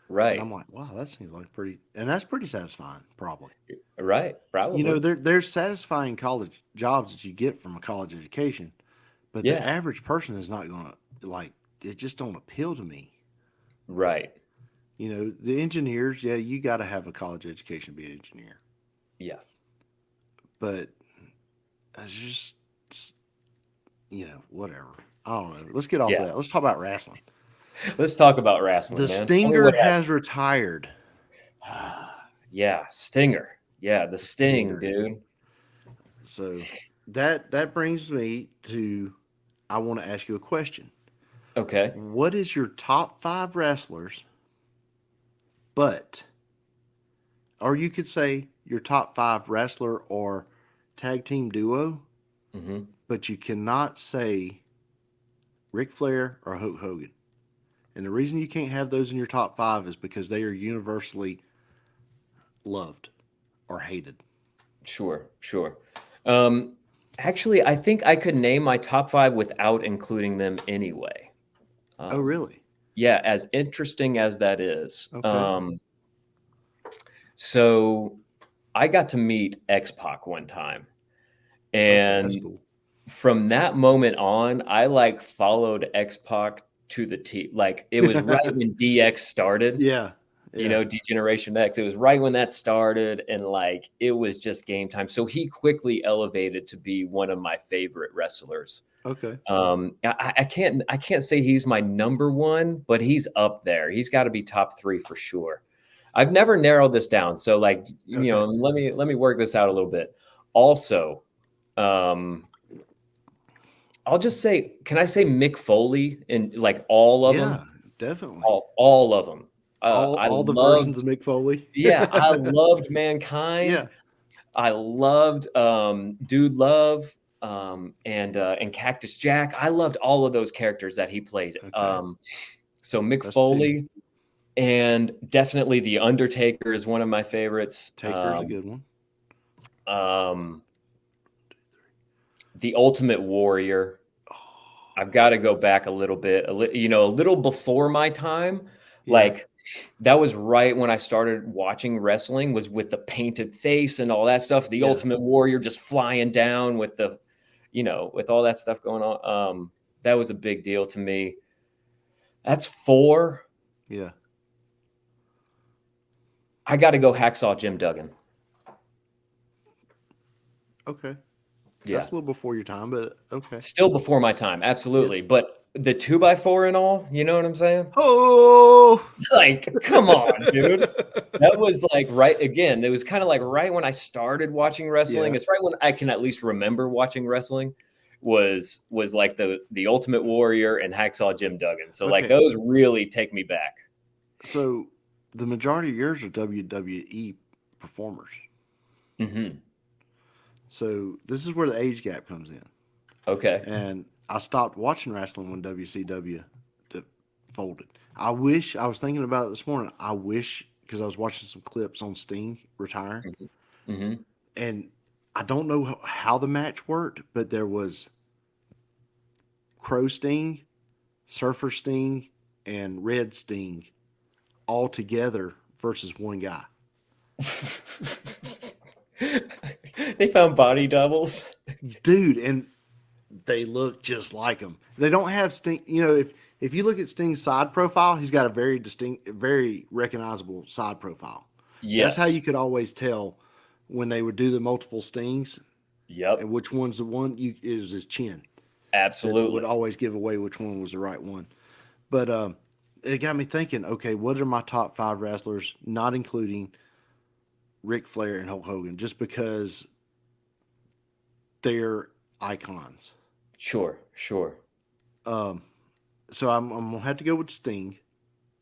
Right. And I'm like, wow, that seems like that's pretty satisfying, probably. Right. Probably. There's satisfying college jobs that you get from a college education, but the average person is not going to it just don't appeal to me. Right. The engineers, you got to have a college education to be an engineer. Yeah. But it's just, whatever. I don't know. Let's get off that. Let's talk about wrestling. Let's talk about wrestling. The man. Stinger has retired. Yeah, Stinger. Yeah, the Sting, dude. So that brings me to, I want to ask you a question. Okay. What is your top 5 wrestlers? Or you could say your top 5 wrestler or tag team duo, but you cannot say Ric Flair or Hulk Hogan. And the reason you can't have those in your top 5 is because they are universally loved or hated. Sure. Actually, I think I could name my top 5 without including them anyway. Oh, really? Yeah, as interesting as that is. Okay. So I got to meet X-Pac one time. And that's cool. From that moment on, I followed X-Pac to the T. Like it was right when DX started. Yeah. D-Generation X. It was right when that started, and it was just game time. So he quickly elevated to be one of my favorite wrestlers. Okay. I can't say he's my number one, but he's up there. He's got to be top 3 for sure. I've never narrowed this down, so let me work this out a little bit. Also, I'll just say, can I say Mick Foley and like all of them? Definitely. All of them. All the versions of Mick Foley. Yeah, I loved Mankind. Yeah. I loved Dude Love and Cactus Jack. I loved all of those characters that he played. Okay. So Mick Foley and definitely The Undertaker is one of my favorites. Taker's a good one. The Ultimate Warrior. I've got to go back a little bit, a little before my time. Yeah. Like that was right when I started watching wrestling, was with the painted face and all that stuff. The Ultimate Warrior just flying down with the, with all that stuff going on. That was a big deal to me. That's 4. Yeah. I got to go Hacksaw Jim Duggan. Okay. Yeah. That's a little before your time, but okay. Still before my time. Absolutely. Yeah. But the 2x4 and all, you know what I'm saying? Oh, like, come on, dude. That was like it was kind of like right when I started watching wrestling. Yeah. It's right when I can at least remember watching wrestling was like the Ultimate Warrior and Hacksaw Jim Duggan. So like those really take me back. So the majority of yours are WWE performers. Mm-hmm. So this is where the age gap comes in. Okay. And I stopped watching wrestling when WCW folded. I was thinking about it this morning. Because I was watching some clips on Sting retiring. Mm-hmm. And I don't know how the match worked, but there was Crow Sting, Surfer Sting, and Red Sting all together versus one guy. They found body doubles. Dude, and they look just like him. They don't have Sting. If you look at Sting's side profile, he's got a very distinct, very recognizable side profile. Yes. That's how you could always tell when they would do the multiple Stings. Yep. And which one's the one is his chin. Absolutely. That would always give away which one was the right one. But it got me thinking, okay, what are my top 5 wrestlers, not including Ric Flair and Hulk Hogan, just because they're icons. Sure. So I'm gonna have to go with Sting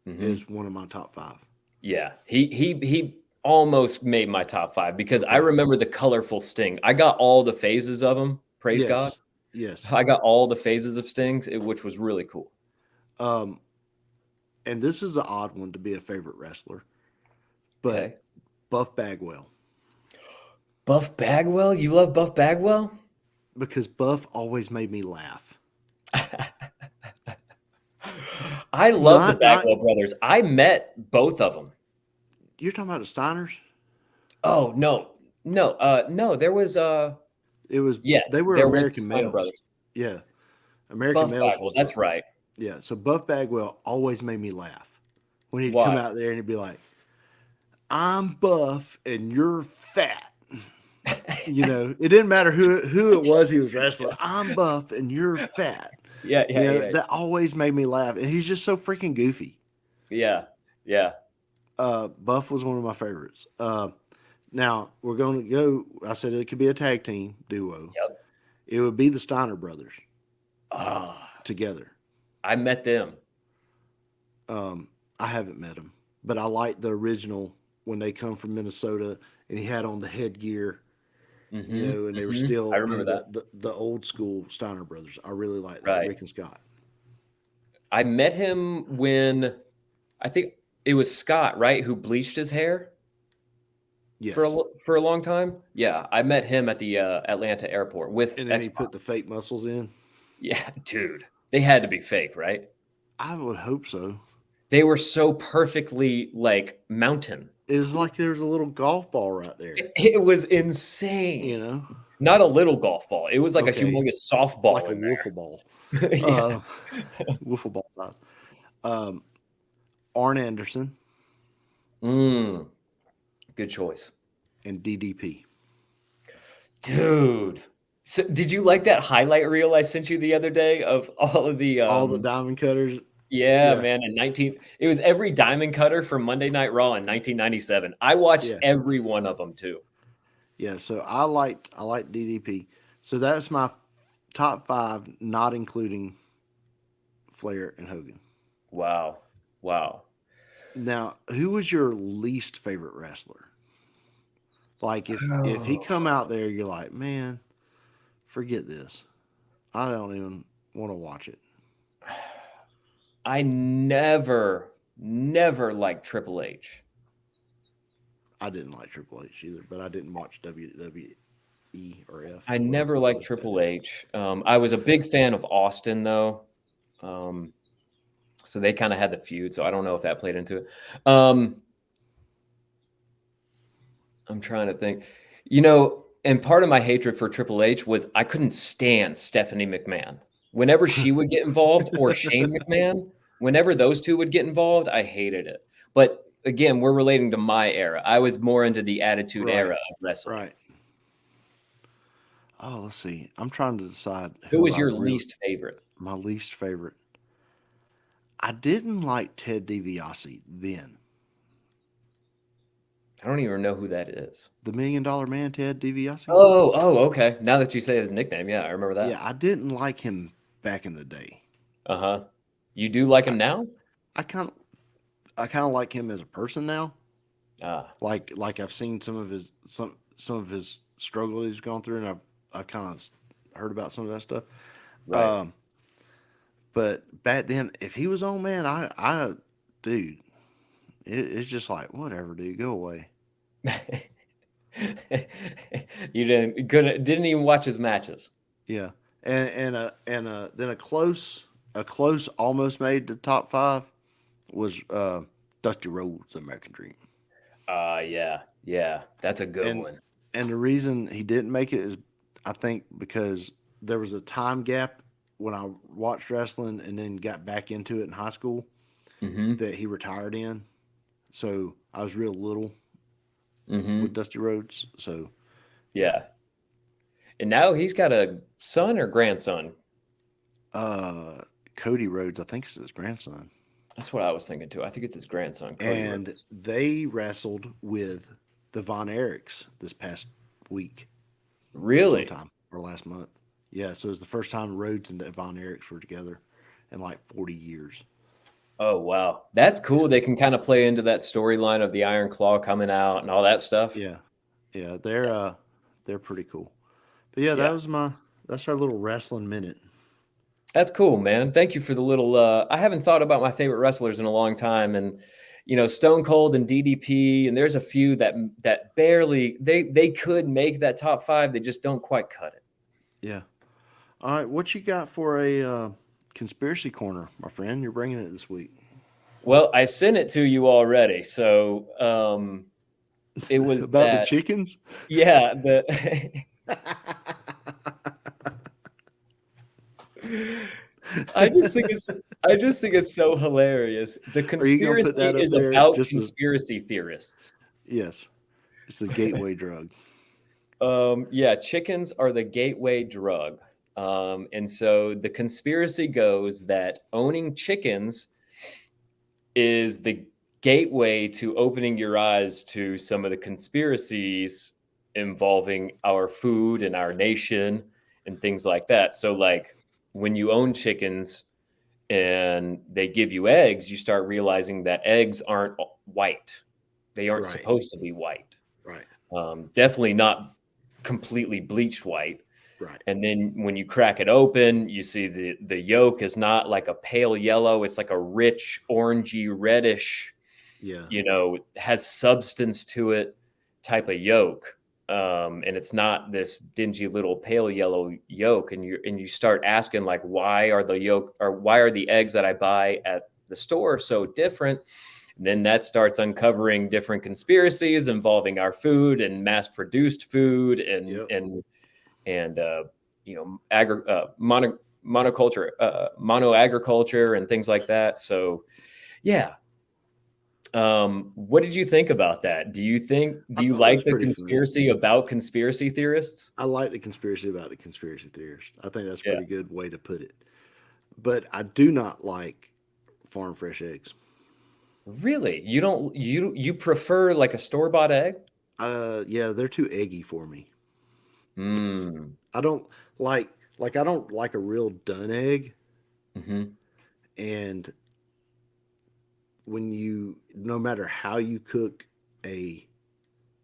as one of my top 5. Yeah, he almost made my top 5 because I remember the colorful Sting. I got all the phases of him. Praise God. Yes, I got all the phases of Stings, which was really cool. And this is an odd one to be a favorite wrestler, but Buff Bagwell. Buff Bagwell? You love Buff Bagwell? Because Buff always made me laugh. I love the Bagwell brothers. I met both of them. You're talking about the Steiners? Oh, no. There was it was they were American males. Brothers. Yeah. American Buff males. Bagwell, that's right. Yeah. So Buff Bagwell always made me laugh when he'd come out there and he'd be like, I'm buff and you're fat. It didn't matter who it was he was wrestling. I'm buff and you're fat. Yeah. That always made me laugh. And he's just so freaking goofy. Yeah. Buff was one of my favorites. Now we're going to go. I said it could be a tag team duo. Yep. It would be the Steiner brothers. Together. I met them. I haven't met them, but I like the original when they come from Minnesota and he had on the headgear. And they were still. I remember that the old school Steiner brothers. I really like that. Rick and Scott. I met him when I think it was Scott, right, who bleached his hair. Yes. For a long time. Yeah, I met him at the Atlanta airport with. And then he put the fake muscles in. Yeah, dude, they had to be fake, right? I would hope so. They were so perfectly like mountain. It was like there was a little golf ball right there. It was insane. Not a little golf ball. It was like a humongous softball. Like a wiffle ball. Wiffle ball size. Arn Anderson. Good choice. And DDP. Dude. So did you like that highlight reel I sent you the other day of all the diamond cutters? Yeah, man. It was every diamond cutter from Monday Night Raw in 1997. I watched every one of them too. Yeah, so I liked DDP. So that's my top 5, not including Flair and Hogan. Wow. Now, who was your least favorite wrestler? Like if he Oh. come out there, you're like, man, forget this. I don't even want to watch it. I never liked Triple H. I didn't like Triple H either, but I didn't watch WWE or F. I never liked Triple H. I was a big fan of Austin, though. So they kind of had the feud. So I don't know if that played into it. I'm trying to think. And part of my hatred for Triple H was I couldn't stand Stephanie McMahon. Whenever she would get involved, or Shane McMahon, whenever those two would get involved, I hated it. But again, we're relating to my era. I was more into the Attitude Era of wrestling. Right. Oh, let's see. I'm trying to decide who was your least favorite. My least favorite. I didn't like Ted DiBiase then. I don't even know who that is. The $1 Million Man, Ted DiBiase. Oh, okay. Now that you say his nickname, yeah, I remember that. Yeah, I didn't like him back in the day. You do like him now? I kind of like him as a person now. Like I've seen some of his struggle he's gone through, and I've kind of heard about some of that stuff. Right. But back then, if he was on, man, dude, it's just like, whatever, dude, go away. You didn't even watch his matches. Yeah, and then a close almost made the top 5 was Dusty Rhodes, American Dream. Yeah, that's a good one. And the reason he didn't make it is, I think, because there was a time gap when I watched wrestling and then got back into it in high school that he retired in. So I was real little with Dusty Rhodes. So yeah. And now he's got a son or grandson? Cody Rhodes, I think, is his grandson. That's what I was thinking too. I think it's his grandson, Cody Rhodes. They wrestled with the Von Erichs this past week. Really? Sometime, or last month. Yeah, so it was the first time Rhodes and the Von Erichs were together in like 40 years. Oh, wow. That's cool. They can kind of play into that storyline of the Iron Claw coming out and all that stuff. Yeah. Yeah, they're pretty cool. But yeah, that's our little wrestling minute. That's cool, man. Thank you for the little I haven't thought about my favorite wrestlers in a long time, and Stone Cold and DDP, and there's a few that barely they could make that top 5, they just don't quite cut it. Yeah. All right, what you got for a conspiracy corner, my friend? You're bringing it this week. Well, I sent it to you already, so it was about the chickens. Yeah, I just think it's so hilarious. The conspiracy is about conspiracy theorists. Yes, it's the gateway drug. Yeah, chickens are the gateway drug. And so the conspiracy goes that owning chickens is the gateway to opening your eyes to some of the conspiracies involving our food and our nation and things like that. So like when you own chickens and they give you eggs, you start realizing that eggs aren't white. They aren't supposed to be white. Right. Definitely not completely bleached white. Right. And then when you crack it open, you see the yolk is not like a pale yellow. It's like a rich, orangey, reddish, has substance to it type of yolk. And it's not this dingy little pale yellow yolk. And you start asking, like, why are the eggs that I buy at the store so different? And then that starts uncovering different conspiracies involving our food and mass produced food and monoculture, agriculture and things like that. So, yeah. What did you think about that? Do you like the conspiracy about conspiracy theorists? I like the conspiracy about the conspiracy theorists. I think that's a pretty good way to put it. But I do not like farm fresh eggs. Really? You don't? You prefer like a store-bought egg? Yeah, they're too eggy for me. Mm. I don't like Like I don't like a real done egg, Mm-hmm. and no matter how you cook and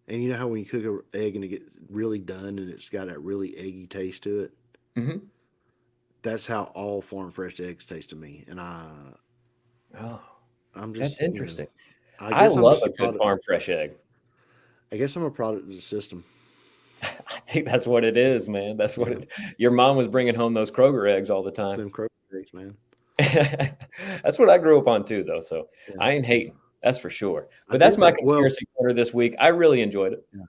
you know how when you cook an egg and it gets really done and it's got that really eggy taste to it. Mm-hmm. That's how all farm fresh eggs taste to me, and Oh, I'm that's just interesting. I I guess I'm love just a a good product. farm fresh egg. I guess I'm a product of the system. I think that's what it is, man. That's what Yeah, your mom was bringing home those Kroger eggs all the time. them Kroger eggs, man. That's what I grew up on too, though. So Yeah, I ain't hating. That's for sure. I But that's did my grow well. conspiracy corner this week. I really enjoyed it. Yeah,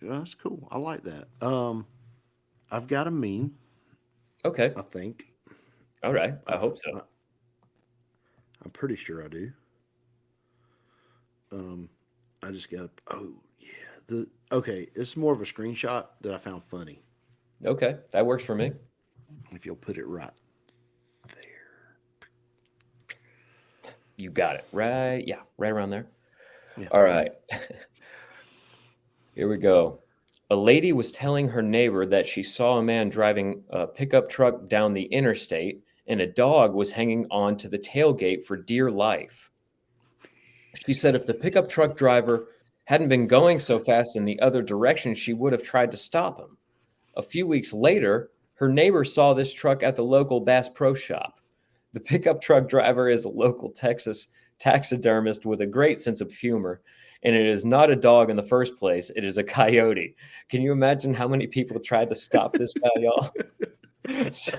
yeah, that's cool. I like that. I've got a meme. Okay. I think. All right. I Uh, hope so. I, I'm pretty sure I do. Um, I just got. Oh yeah. Okay. It's more of a screenshot that I found funny. Okay. That works for me. If you'll put it right there. You got it. Right. Yeah. Right around there. Yeah. All right. Here we go. A lady was telling her neighbor that she saw a man driving a pickup truck down the interstate and a dog was hanging on to the tailgate for dear life. She said if the pickup truck driver hadn't been going so fast in the other direction, she would have tried to stop him. A few weeks later, her neighbor saw this truck at the local Bass Pro Shop. The pickup truck driver is a local Texas taxidermist with a great sense of humor, and it is not a dog in the first place. It is a coyote. Can you imagine how many people tried to stop this guy, y'all? So,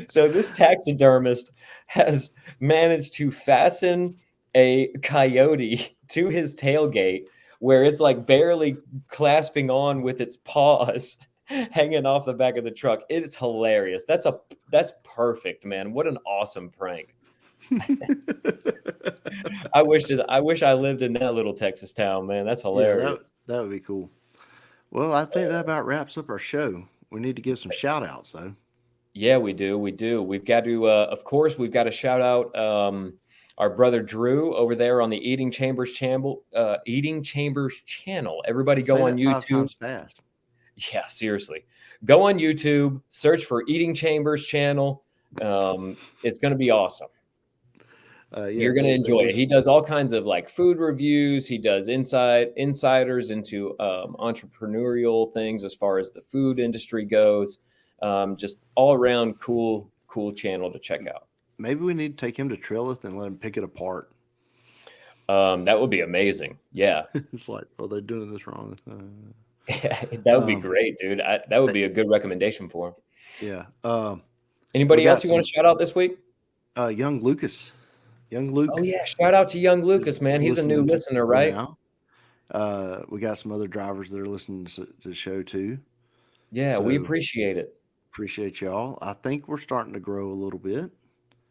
so this taxidermist has managed to fasten a coyote to his tailgate where it's like barely clasping on with its paws hanging off the back of the truck. It is hilarious. That's perfect, man. What an awesome prank. I wish I lived in that little Texas town, man. That's Yeah, hilarious. that would be cool. Well, I think that about wraps up our show. We need to give some shout outs though. Yeah, we do. We do. We've got to, of course, we've got to shout out our brother Drew over there on the Eating Chambers channel. Eating Chambers channel. Everybody go Say on that five YouTube. times fast. Yeah, seriously, go on YouTube, search for Eating Chambers channel. It's going to be awesome. Yeah, You're going to enjoy it. He does all kinds of like food reviews. He does insiders into entrepreneurial things as far as the food industry goes. Just all around cool channel to check out. Maybe we need to take him to Trillith and let him pick it apart. That would be amazing. Yeah. It's like, oh, they're doing this wrong. That would be great, dude. That would be a good recommendation for him. Yeah. Anybody else you want to shout out this week? Young Lucas. Young Luke. Oh yeah, shout out to Young Lucas, man. He's a new listener, right? Now. We got some other drivers that are listening to the show too. Yeah, we appreciate it. Appreciate y'all. I think we're starting to grow a little bit.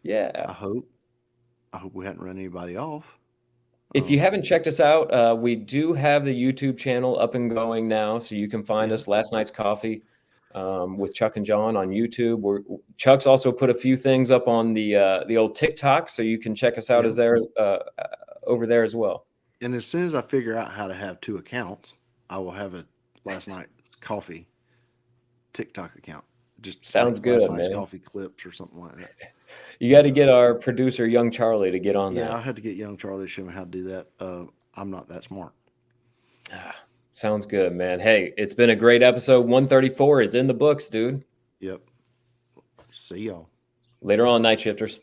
Yeah. I hope we hadn't run anybody off. If you haven't checked us out, we do have the YouTube channel up and going now, so you can find us Last Night's Coffee with Chuck and Jon on YouTube. Chuck's also put a few things up on the old TikTok, so you can check us out over there as well. And as soon as I figure out how to have 2 accounts, I will have a Last Night's Coffee TikTok account. Just sounds like good, Last Night's man. Coffee clips or something like that. You got to get our producer, Young Charlie, to get on that. Yeah, I had to get Young Charlie to show me how to do that. I'm not that smart. Sounds good, man. Hey, it's been a great episode. 134 is in the books, dude. Yep. See y'all later on, Nightshifters.